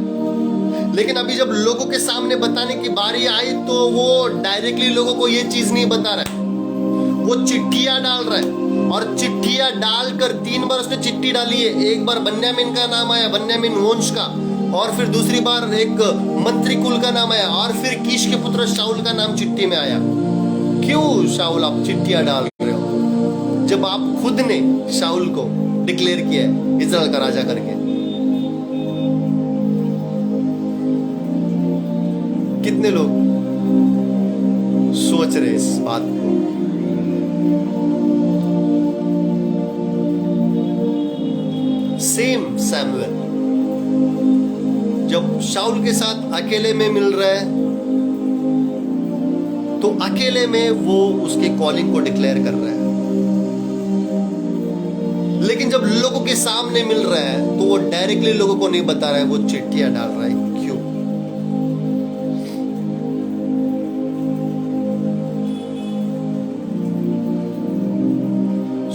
लेकिन अभी जब लोगों के सामने बताने की बारी आई तो वो डायरेक्टली लोगों को ये चीज नहीं बता रहा है, वो चिट्ठियां डाल रहा है। और चिट्ठियां डालकर 3 बार उसने चिट्ठी डाली है। एक बार बन्यामीन का नाम आया, बन्यामीन वंश का, और फिर दूसरी बार एक मंत्री कुल का नाम आया, और फिर कीश के पुत्र शाऊल का नाम चिट्ठी में आया। क्यों शाऊल आप चिट्ठियां डाल रहे हो जब आप खुद ने शाऊल को डिक्लेयर किया है इजराइल का राजा करके? कितने लोग सोच रहे इस बात को? सेम सैमुएल जब शाऊल के साथ अकेले में मिल रहा है तो अकेले में वो उसके कॉलिंग को डिक्लेयर कर रहा है। लेकिन जब लोगों के सामने मिल रहा है तो वो डायरेक्टली लोगों को नहीं बता रहा है, वो चिट्ठियां डाल रहा है। क्यों?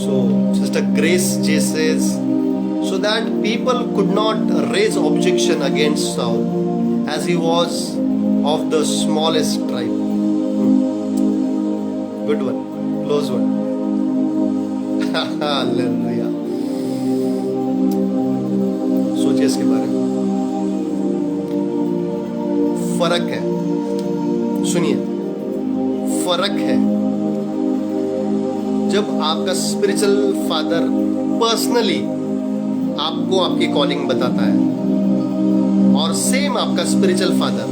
So Sister Grace J says, so that people could not raise objection against Saul as he was of the smallest tribe. Good one, close one. Hallelujah. सोचिए इसके बारे में। फर्क है, सुनिए, फर्क है जब आपका स्पिरिचुअल फादर पर्सनली आपको आपकी कॉलिंग बताता है, और सेम आपका स्पिरिचुअल फादर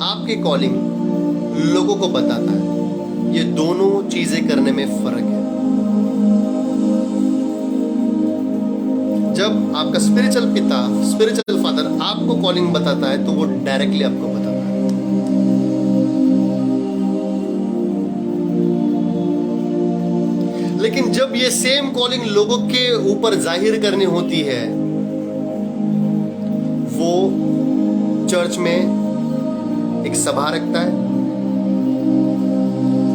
आपकी कॉलिंग लोगों को बताता है। ये दोनों चीजें करने में फर्क है। जब आपका स्पिरिचुअल पिता, स्पिरिचुअल फादर आपको कॉलिंग बताता है तो वो डायरेक्टली आपको बताता है। लेकिन जब ये सेम कॉलिंग लोगों के ऊपर जाहिर करनी होती है, वो चर्च में एक सभा रखता है,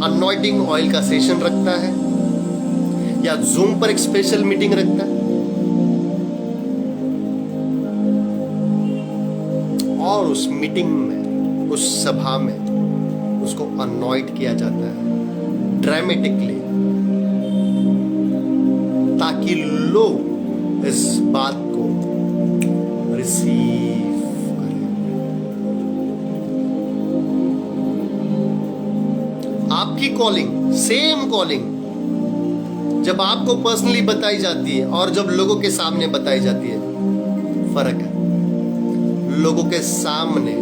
अनॉइंटिंग ऑयल का सेशन रखता है, या जूम पर एक स्पेशल मीटिंग रखता है, और उस मीटिंग में, उस सभा में उसको अनॉइंट किया जाता है ड्रामेटिकली, ताकि लोग इस बात को रिसीव करें। आपकी कॉलिंग, सेम कॉलिंग जब आपको पर्सनली बताई जाती है और जब लोगों के सामने बताई जाती है, फर्क है। लोगों के सामने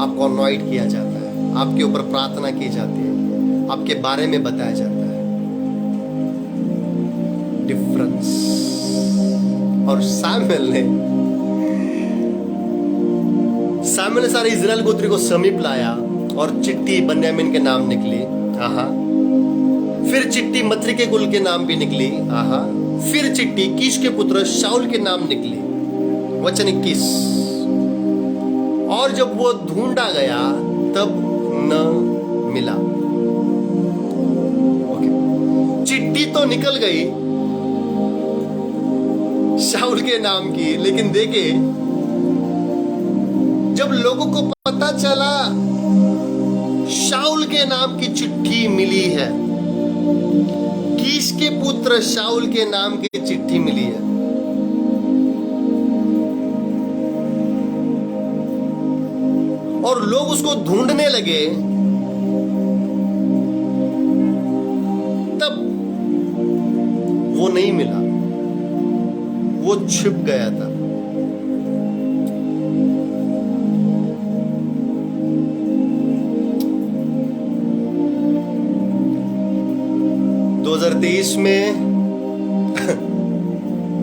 आपको अनॉइंट किया जाता है, आपके ऊपर प्रार्थना की जाती है, आपके बारे में बताया जाता है। डिफरेंस। और सामुएल ने सारे इजराइल गोत्री को समीप लाया, और चिट्ठी बन्यामीन के नाम निकली, फिर चिट्ठी मत्री के कुल के नाम भी निकली, फिर चिट्ठी कीश के पुत्र शाऊल के नाम निकली। वचन 21। और जब वो ढूंढा गया तब न मिला। चिट्ठी तो निकल गई शाऊल के नाम की, लेकिन देखे जब लोगों को पता चला शाऊल के नाम की चिट्ठी मिली है, कीश के पुत्र शाऊल के नाम की चिट्ठी मिली है, और लोग उसको ढूंढने लगे, तब वो नहीं मिला, वो छिप गया था। में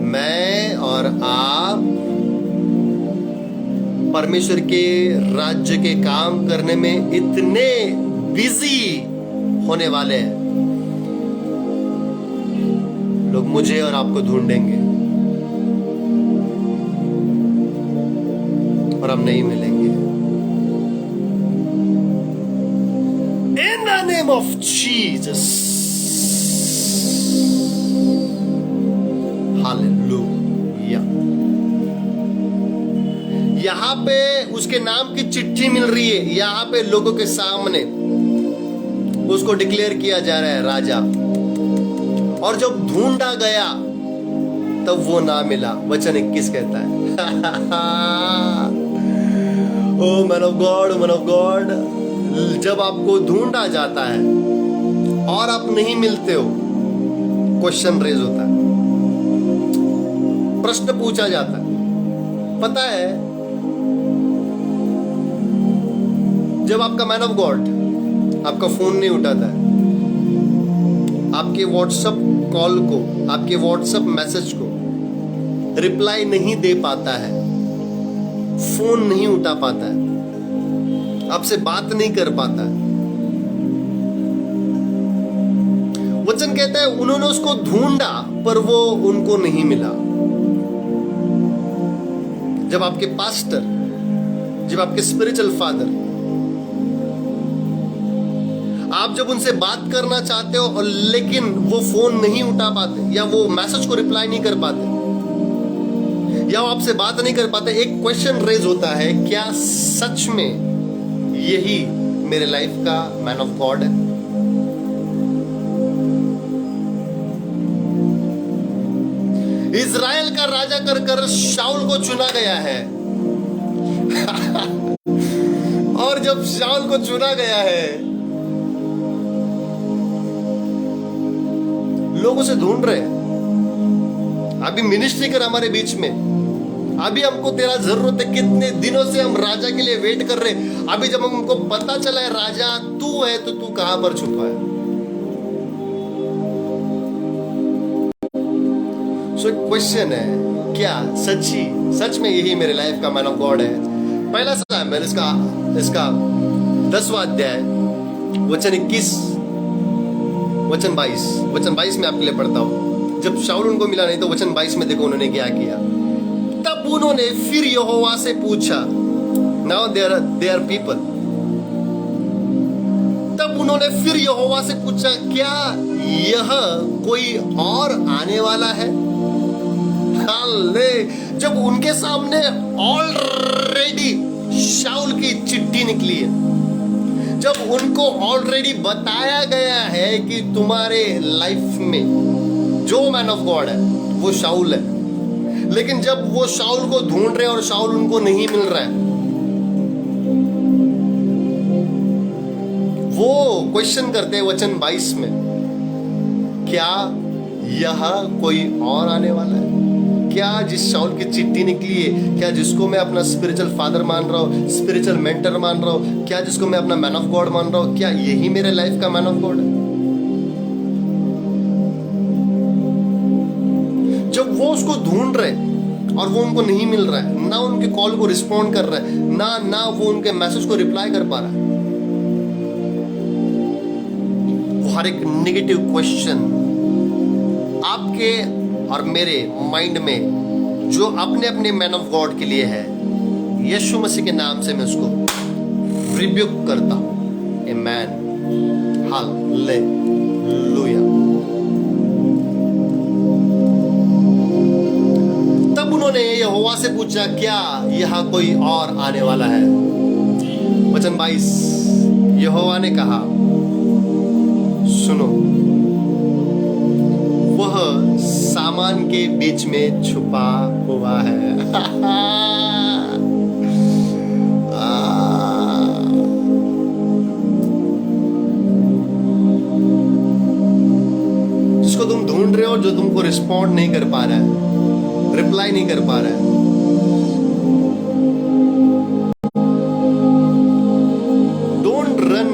मैं और आप परमेश्वर के राज्य के काम करने में इतने बिजी होने वाले हैं, लोग मुझे और आपको ढूंढेंगे और हम नहीं मिलेंगे। In the name of Jesus, hallelujah. यहां पे उसके नाम की चिट्ठी मिल रही है, यहां पे लोगों के सामने उसको डिक्लेयर किया जा रहा है राजा, और जब ढूंढा गया तब वो ना मिला। वचन 21 कहता है ओ मैन ऑफ गॉड, जब आपको ढूंढा जाता है और आप नहीं मिलते हो, क्वेश्चन रेज होता है, प्रश्न पूछा जाता है। पता है, जब आपका मैन ऑफ गॉड आपका फोन नहीं उठाता है, आपके व्हाट्सएप कॉल को, आपके व्हाट्सएप मैसेज को रिप्लाई नहीं दे पाता है, फोन नहीं उठा पाता है, आपसे बात नहीं कर पाता है, वचन कहता है उन्होंने उसको ढूंढा पर वो उनको नहीं मिला। जब आपके पास्टर, जब आपके स्पिरिचुअल फादर, आप जब उनसे बात करना चाहते हो और लेकिन वो फोन नहीं उठा पाते, या वो मैसेज को रिप्लाई नहीं कर पाते, या वो आपसे बात नहीं कर पाते, एक क्वेश्चन रेज होता है, क्या सच में यही मेरे लाइफ का मैन ऑफ गॉड है? इज़राइल का राजा कर कर शाऊल को चुना गया है और जब शाऊल को चुना गया है, लोग उसे ढूंढ रहे हैं। अभी मिनिस्ट्री कर हमारे बीच में, अभी हमको तेरा जरूरत है। कितने दिनों से हम राजा के लिए वेट कर रहे हैं। अभी जब हमको पता चला है राजा तू है, तो तू कहां पर छुपा है? सो क्वेश्चन है, क्या सच में यही मेरे लाइफ का मैन ऑफ गॉड है? पहला सैमुएल इसका 10वां अध्याय वचन 21 वचन 22 में आपके लिए पढ़ता हूं। जब शाऊल उनको मिला नहीं, तो वचन 22 में देखो उन्होंने क्या किया। तब उन्होंने फिर यहोवा से पूछा, नाउ देयर पीपल। तब उन्होंने फिर यहोवा से पूछा, क्या यह कोई और आने वाला है? हाले, जब उनके सामने ऑलरेडी शाऊल की चिट्ठी निकली है, जब उनको ऑलरेडी बताया गया है कि तुम्हारे लाइफ में जो मैन ऑफ गॉड है वो शाऊल है, लेकिन जब वो शाऊल को ढूंढ रहे हैं और शाऊल उनको नहीं मिल रहा है, वो क्वेश्चन करते हैं वचन 22 में, क्या यह कोई और आने वाला है? क्या जिस शाऊल की चिट्ठी निकली है, क्या जिसको मैं अपना स्पिरिचुअल फादर मान रहा हूं, स्पिरिचुअल मेंटर मान रहा हूं, क्या जिसको मैं अपना मैन ऑफ गॉड मान रहा हूं, क्या यही मेरे लाइफ का मैन ऑफ गॉड है? जब वो उसको ढूंढ रहे और वो उनको नहीं मिल रहा है, ना उनके कॉल को रिस्पॉन्ड कर रहा है, ना वो उनके मैसेज को रिप्लाई कर पा रहा है, वो हर एक नेगेटिव क्वेश्चन आपके और मेरे माइंड में जो अपने अपने मैन ऑफ गॉड के लिए है, यीशु मसीह के नाम से मैं उसको रिब्यूक करता हूं। आमेन, हालेलुया। तब उन्होंने यहोवा से पूछा, क्या यह कोई और आने वाला है? वचन 22, यहोवा ने कहा, सुनो, वह सामान के बीच में छुपा हुआ है। जिसको तुम ढूंढ रहे हो, जो तुमको रिस्पॉन्ड नहीं कर पा रहा है, रिप्लाई नहीं कर पा रहा है, don't run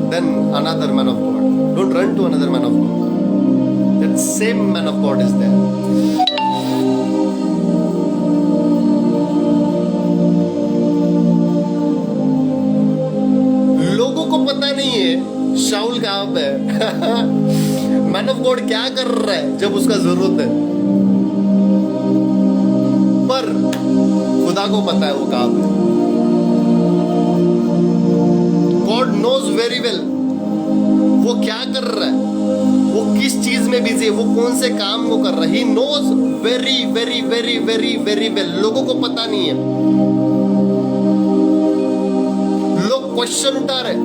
then another man of God, don't run to another man of God. That same man of God is there. लोगों को पता नहीं है शाऊल कहां पे है। मैन ऑफ गॉड क्या कर रहा है जब उसका जरूरत है, पर खुदा को पता है वो कहां पे। गॉड नोज वेरी वेल वो क्या कर रहा है, वो किस चीज में बिजी है, वो कौन से काम को कर रहा है। He knows very very very very very well. लोगों को पता नहीं है। लोग क्वेश्चन उठा रहे,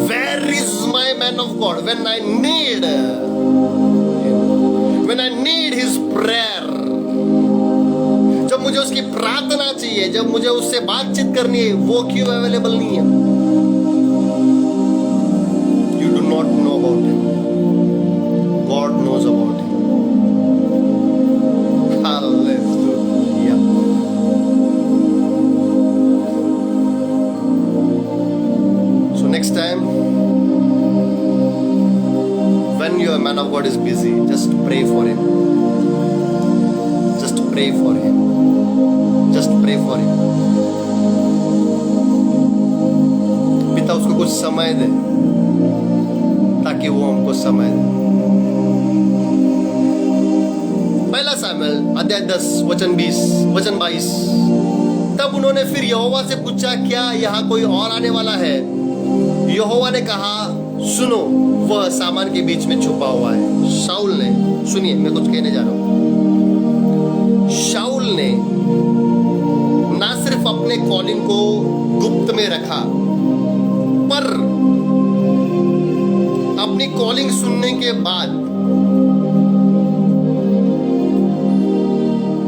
where is my man of God when I need his prayer. जब मुझे उसकी प्रार्थना चाहिए, जब मुझे उससे बातचीत करनी है, वो क्यों अवेलेबल नहीं है? You do not know about him. God knows about him. Hallelujah. So next time, when your man of God is busy, just pray for him. Just pray for him. Just pray for him. पिता उसको कुछ समय दे, ताकि वो हमको समय दे। पहला Samuel अध्याय 10 वचन 22। तब उन्होंने फिर यहोवा से पूछा, क्या यहाँ कोई और आने वाला है? यहोवा ने कहा, सुनो, वह सामान के बीच में छुपा हुआ है। शाऊल ने, सुनिए मैं कुछ कहने जा रहा हूं। शाऊल ने ना सिर्फ अपने कॉलिंग को गुप्त में रखा, पर अपनी कॉलिंग सुनने के बाद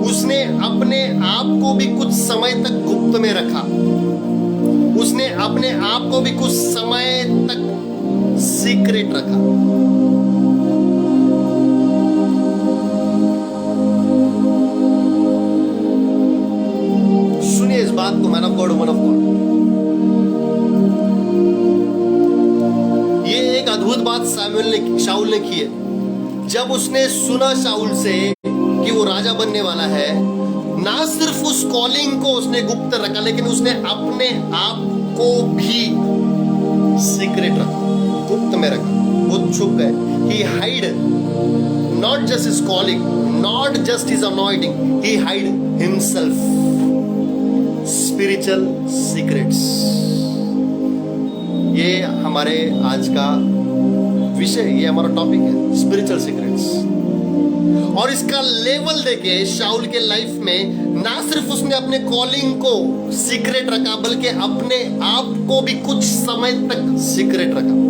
उसने अपने आप को भी कुछ समय तक गुप्त में रखा। उसने अपने आप को भी कुछ समय तक सीक्रेट रखा। बात को man of God, woman of God, ये एक अद्भुत बात शाऊल ने की है। जब उसने सुना शाऊल से कि वो राजा बनने वाला है, ना सिर्फ उस कॉलिंग को उसने गुप्त रखा, लेकिन उसने अपने आप को भी सीक्रेट रखा, गुप्त में रखा। वो छुप गए। He hid not just his calling, not just his anointing, he hid himself. Spiritual secrets, ये हमारे आज का विषय, ये हमारा टॉपिक है, स्पिरिचुअल सीक्रेट्स। और इसका लेवल देके शाऊल के लाइफ में ना सिर्फ उसने अपने कॉलिंग को सीक्रेट रखा, बल्कि अपने आप को भी कुछ समय तक सीक्रेट रखा।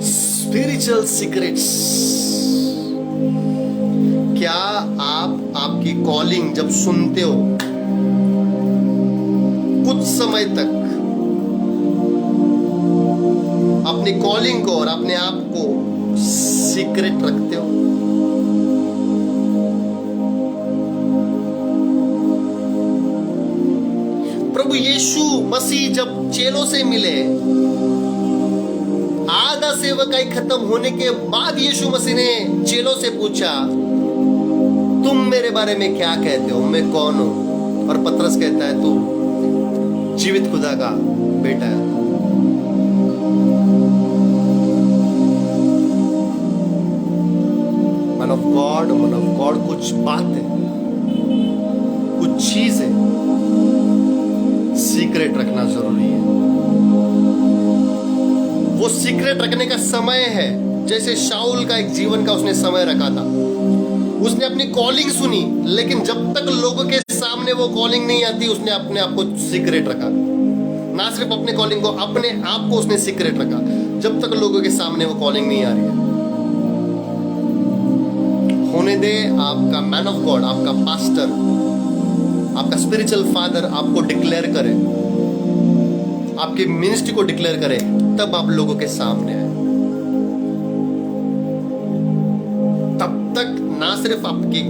स्पिरिचुअल सीक्रेट्स, क्या आप आपकी कॉलिंग जब सुनते हो कुछ समय तक अपनी कॉलिंग को और अपने आप को सीक्रेट रखते हो? प्रभु यीशु मसीह जब चेलों से मिले, आधा सेवकाई खत्म होने के बाद यीशु मसीह ने चेलों से पूछा, तुम मेरे बारे में क्या कहते हो, मैं कौन हूं? और पतरस कहता है, तू जीवित खुदा का बेटा है। मन ऑफ गॉड कुछ बात है, कुछ चीज है, सीक्रेट रखना जरूरी है। वो सीक्रेट रखने का समय है, जैसे शाऊल का एक जीवन का उसने समय रखा था। उसने अपनी कॉलिंग सुनी, लेकिन जब तक लोगों के सामने वो कॉलिंग नहीं आती, उसने अपने आप को सीक्रेट रखा। ना सिर्फ अपने कॉलिंग को, अपने आप को उसने सीक्रेट रखा, जब तक लोगों के सामने वो कॉलिंग नहीं आ रही है। होने दे आपका मैन ऑफ गॉड, आपका पास्टर, आपका स्पिरिचुअल फादर आपको डिक्लेयर करे, आपकी मिनिस्ट्री को डिक्लेयर करे, तब आप लोगों के सामने आए। तब तक ना सिर्फ आपकी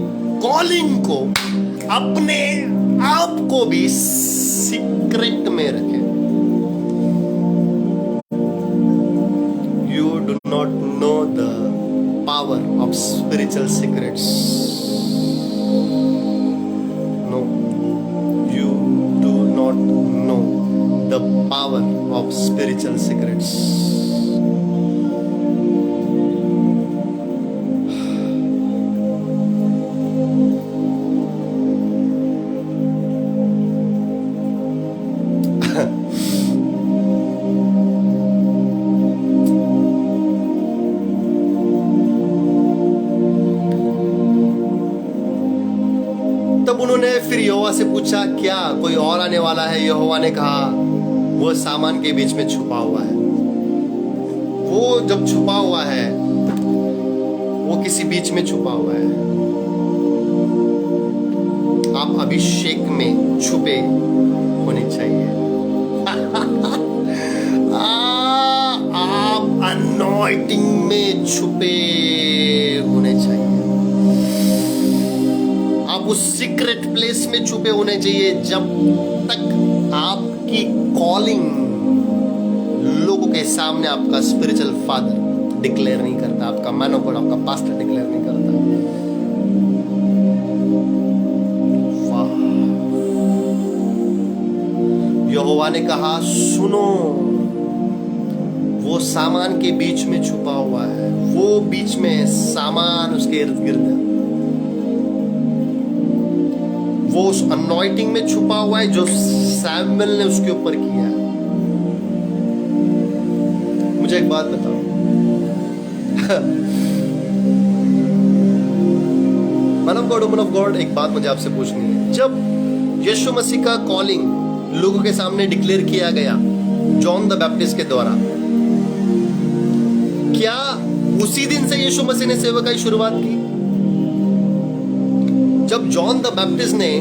कॉलिंग को, अपने आप को भी सीक्रेट में रखें। You do not know the power of spiritual secrets. No, you do not know the power of spiritual secrets. तब उन्होंने फिर यहोवा से पूछा, क्या कोई और आने वाला है? यहोवा ने कहा, वो सामान के बीच में छुपा हुआ है। वो जब छुपा हुआ है, वो किसी बीच में छुपा हुआ है। आप अभिषेक में छुपे होने चाहिए। आप अनॉइंटिंग में छुपे होने चाहिए। आप उस सीक्रेट प्लेस में छुपे होने चाहिए, जब तक आपकी कॉलिंग लोगों के सामने आपका स्पिरिचुअल फादर डिक्लेयर नहीं करता, आपका मैन ऑफ गॉड, आपका पास्टर डिक्लेयर नहीं करता। वाह! यहोवा ने कहा, सुनो, वो सामान के बीच में छुपा हुआ है। वो बीच में सामान उसके इर्द गिर्द है। वो उस अनॉइंटिंग में छुपा हुआ है जो सैमुएल ने उसके ऊपर किया है। मुझे एक बात बताओ, man of God, woman of God, एक बात मुझे आपसे पूछनी है। जब यीशु मसीह का कॉलिंग लोगों के सामने डिक्लेयर किया गया जॉन द बैप्टिस्ट के द्वारा, क्या उसी दिन से यीशु मसीह ने सेवा की शुरुआत की? जब जॉन द बैप्टिस्ट ने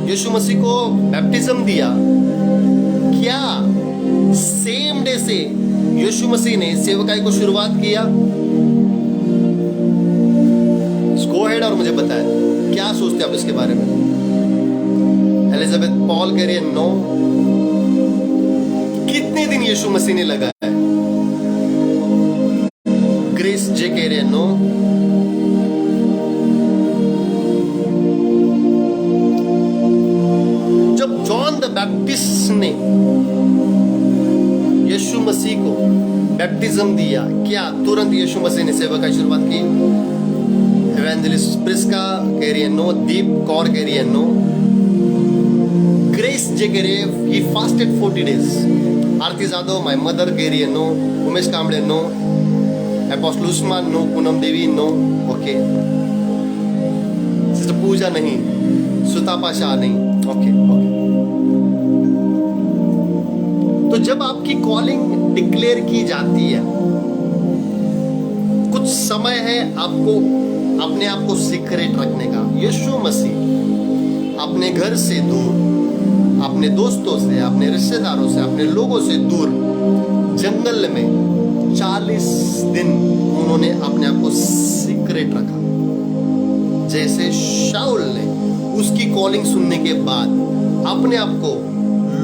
यीशु मसीह को बैप्टिज्म दिया, क्या सेम डे से यीशु मसीह ने सेवकाई को शुरुआत किया। गो अहेड और मुझे बताएं, क्या सोचते हैं आप इसके बारे में? एलिजाबेथ पॉल कह रही है नो। कितने दिन यीशु मसीह ने लगाया? ग्रेस जे कह रहे हैं नो। जब जॉन द बैप्टिस्ट ने यीशु मसीह को बैप्टिज्म दिया, क्या तुरंत यीशु मसीह ने सेवा की शुरुआत की? इवेंजलिस्ट प्रिस्का कह रही है नो। दीप कौर कह रही है नो। ग्रेस जे कह रही है he fasted 40 days. Aarti Jadhav my mother कह रही है no. Umesh Kamde no. Apostle Usman no. Poonam Devi no. Okay. Sister Pooja नहीं। सुतापा शाह नहीं। Okay okay. तो जब आपकी कॉलिंग डिक्लेयर की जाती है, कुछ समय है आपको अपने आप को सीक्रेट रखने का। यीशु मसीह अपने घर से दूर, अपने दोस्तों से, अपने रिश्तेदारों से, अपने लोगों से दूर जंगल में 40 दिन उन्होंने अपने आप को सीक्रेट रखा। जैसे शाऊल ने उसकी कॉलिंग सुनने के बाद अपने आप को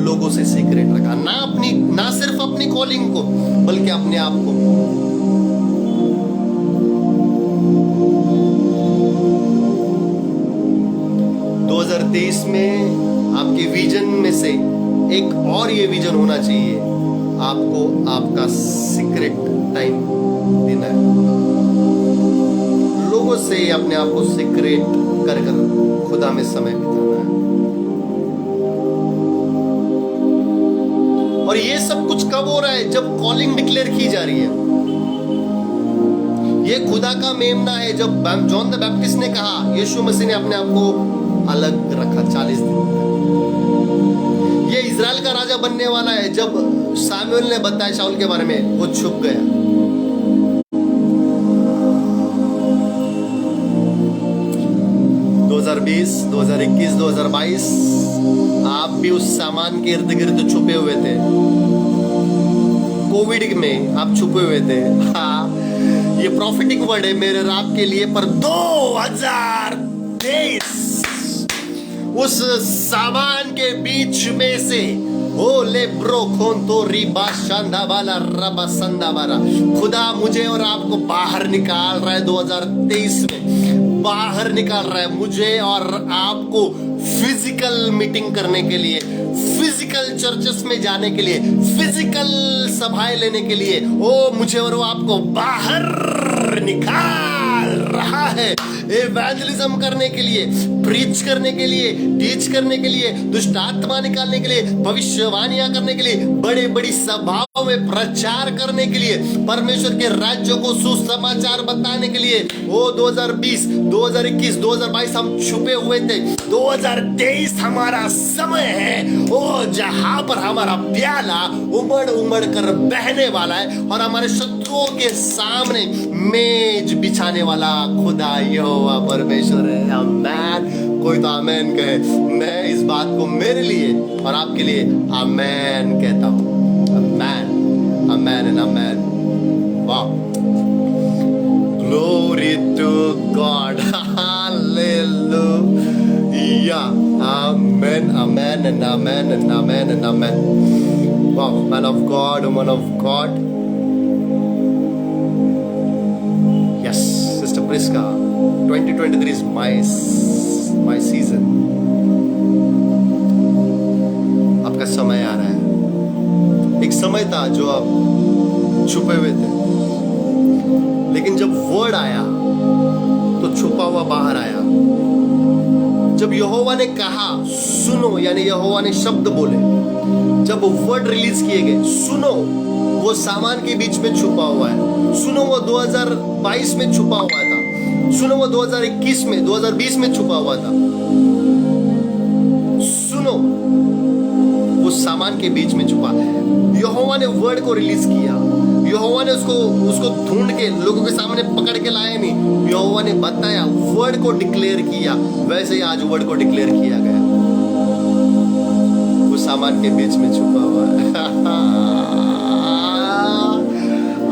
लोगों से सीक्रेट रखा, ना सिर्फ अपनी कॉलिंग को बल्कि अपने आप को। में आपके विजन में से एक और ये विजन होना चाहिए, आपको आपका सीक्रेट टाइम देना है। लोगों से अपने आप को सीक्रेट कर खुदा में समय बिताना है। और ये सब कुछ कब हो रहा है? जब कॉलिंग डिक्लेयर की जा रही है। ये खुदा का मेमना है। जब जॉन द बैप्टिस्ट ने कहा, यीशु मसीह ने अपने आप को अलग रखा 40 दिन। ये इजराइल का राजा बनने वाला है। जब सामुएल ने बताया शाऊल के बारे में, वो छुप गया। 2020, 2021, 2022 आप भी उस सामान के इर्द गिर्द छुपे हुए थे। कोविड में आप छुपे हुए थे। हाँ, ये प्रॉफिटिक वर्ड है मेरे राब के लिए। पर 2023 उस सामान के बीच में से ओले ब्रो खोन तो रिबा शांदा वाला रबा संदा वाला खुदा मुझे और आपको बाहर निकाल रहा है। 2023 में बाहर निकाल रहा है मुझे और आपको फिजिकल मीटिंग करने के लिए, फिजिकल चर्चेस में जाने के लिए, फिजिकल सभाएं लेने के लिए। ओ मुझे और वो आपको बाहर निकाल रहा है। इवेंजलिज्म करने के लिए, प्रीच करने के लिए, टीच करने के लिए, दुष्ट आत्मा निकालने के लिए, भविष्यवाणियां करने के लिए, बड़े बड़ी सभाओं में प्रचार करने के लिए, परमेश्वर के राज्य को सुसमाचार बताने के लिए। ओ 2020, 2021, 2022 हम छुपे हुए थे। 2023 हमारा समय है। ओ जहां पर हमारा प्याला उमड़ उमड़ कर बहने वाला है और हमारे शत्रुओं के सामने मेज बिछाने वाला खुदा यहोवा परमेश्वर है। आमेन। कोई तो आमेन कहे। मैं इस बात को मेरे लिए और आपके लिए आमेन कहता हूं। Amen, amen and amen. वाह, glory to God, hallelujah, amen, amen and amen and amen and amen. वाह, man of God, woman of God. Yes sister Prisca, 2023 is my season। आपका समय आ रहा है। एक समय था जो आप छुपे हुए थे, लेकिन जब वर्ड आया तो छुपा हुआ बाहर आया। जब यहोवा ने कहा सुनो, यानी यहोवा ने शब्द बोले, जब वर्ड रिलीज किए गए, सुनो, वो सामान के बीच में छुपा हुआ है। सुनो, वो 2022 में छुपा हुआ था। सुनो, वो 2021 में, 2020 में छुपा हुआ था। सुनो, वो सामान के बीच में छुपा। यहोवा ने वर्ड को रिलीज किया। यहोवा ने उसको ढूंढ के लोगों के सामने पकड़ के लाया नहीं। यहोवा ने बताया, वर्ड को डिक्लेयर किया। वैसे ही आज वर्ड को डिक्लेयर किया गया। वो सामान के बीच में छुपा हुआ है।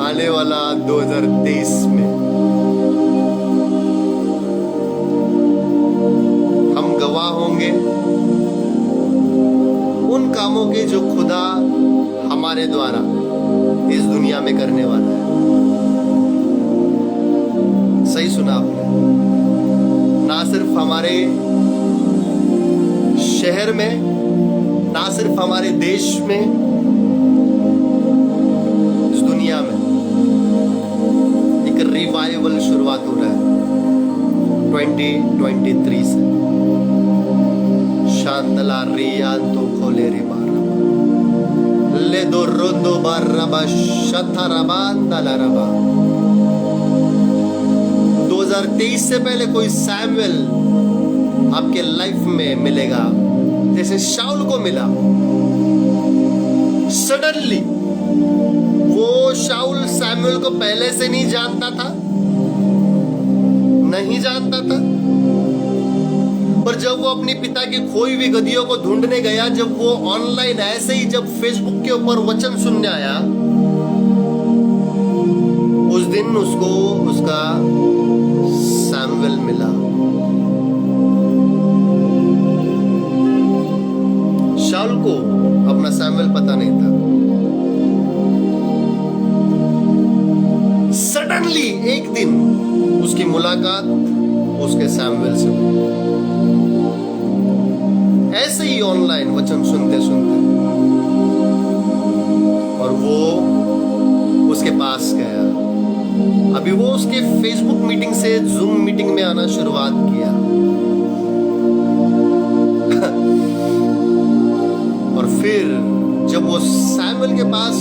आने वाला 2023 में हम गवाह होंगे उन कामों के जो खुदा हमारे द्वारा इस दुनिया में करने वाला है। सही सुना आपने। ना सिर्फ हमारे शहर में, ना सिर्फ हमारे देश में, इस दुनिया में एक रिवाइवल शुरुआत हो रहा है 2023 से। शांतला रिया तो खोले रे बारा ले दो रोदो बारबा शथरबांदला रबा। 2023 से पहले कोई सैमुएल आपके लाइफ में मिलेगा जैसे शाऊल को मिला। सडनली वो शाऊल सैमुएल को पहले से नहीं जानता था, नहीं जानता था, पर जब वो अपने पिता की खोई हुई गधियों को ढूंढने गया, जब वो ऑनलाइन ऐसे ही जब फेसबुक के ऊपर वचन सुनने आया, उस दिन उसको उसका सैमुएल मिला। शाऊल को अपना सैमुएल पता नहीं था। सडनली एक दिन उसकी मुलाकात उसके सैमुएल से हुई। ऐसे ही ऑनलाइन वचन सुनते सुनते, और वो उसके पास गया। अभी वो उसके फेसबुक मीटिंग से जूम मीटिंग में आना शुरुआत किया। और फिर जब वो सैमुएल के पास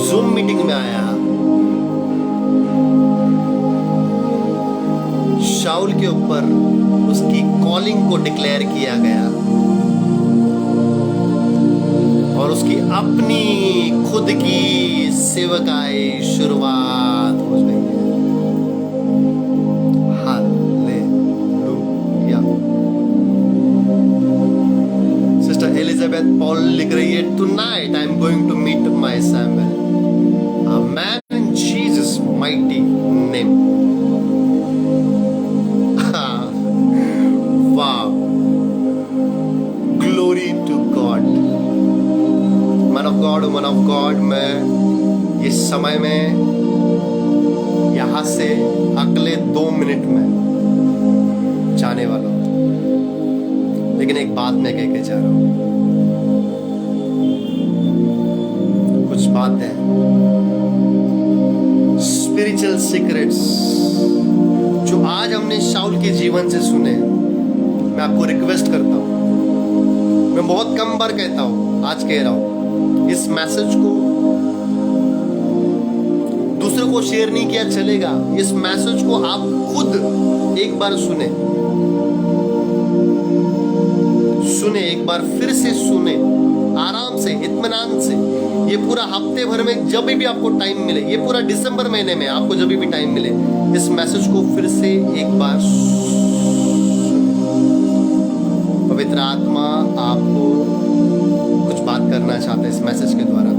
जूम मीटिंग में आया, शाऊल के ऊपर उसकी कॉलिंग को डिक्लेयर किया गया और उसकी अपनी खुद की सेवकाई शुरुआत हो गई है। हालेलुया। सिस्टर एलिजाबेथ पॉल लिख रही है, tonight I am going to meet my Samuel, a man in Jesus mighty name. वाह, glory to God. Man of God, मैं इस समय में यहां से अगले 2 मिनट में जाने वाला हूं, लेकिन एक बात मैं कह के जा रहा हूं। कुछ बातें, स्पिरिचुअल सीक्रेट्स जो आज हमने शाऊल के जीवन से सुने, मैं आपको रिक्वेस्ट करता हूं, मैं बहुत कम बार कहता हूं, आज कह रहा हूं, इस मैसेज को दूसरों को शेयर नहीं किया चलेगा। इस मैसेज को आप खुद एक बार सुने, एक बार फिर से सुने, आराम से, इत्मीनान से। ये पूरा हफ्ते भर में जब भी आपको टाइम मिले, ये पूरा दिसंबर महीने में आपको जब भी टाइम मिले, इस मैसेज को फिर से एक बार पवित्र आत्मा आपको कुछ बात करना चाहता है इस मैसेज के द्वारा।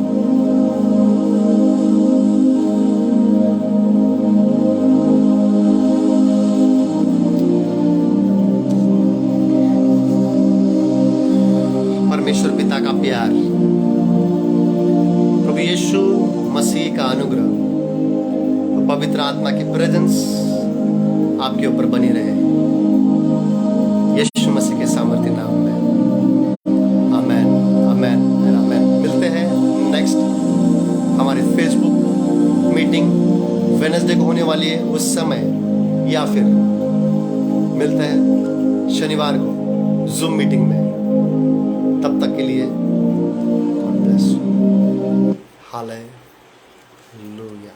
परमेश्वर पिता का प्यार, प्रभु यीशु मसीह का अनुग्रह और पवित्र आत्मा की प्रेजेंस आपके ऊपर बनी रहे, यीशु मसीह के सामर्थ्य नाम में। आमेन, आमेन, आमेन। मिलते हैं नेक्स्ट हमारे फेसबुक मीटिंग वेडनेसडे को होने वाली है, उस समय, या फिर मिलते हैं शनिवार को जूम मीटिंग में। तब तक के लिए गॉड ब्लेस यू। हालेलुया।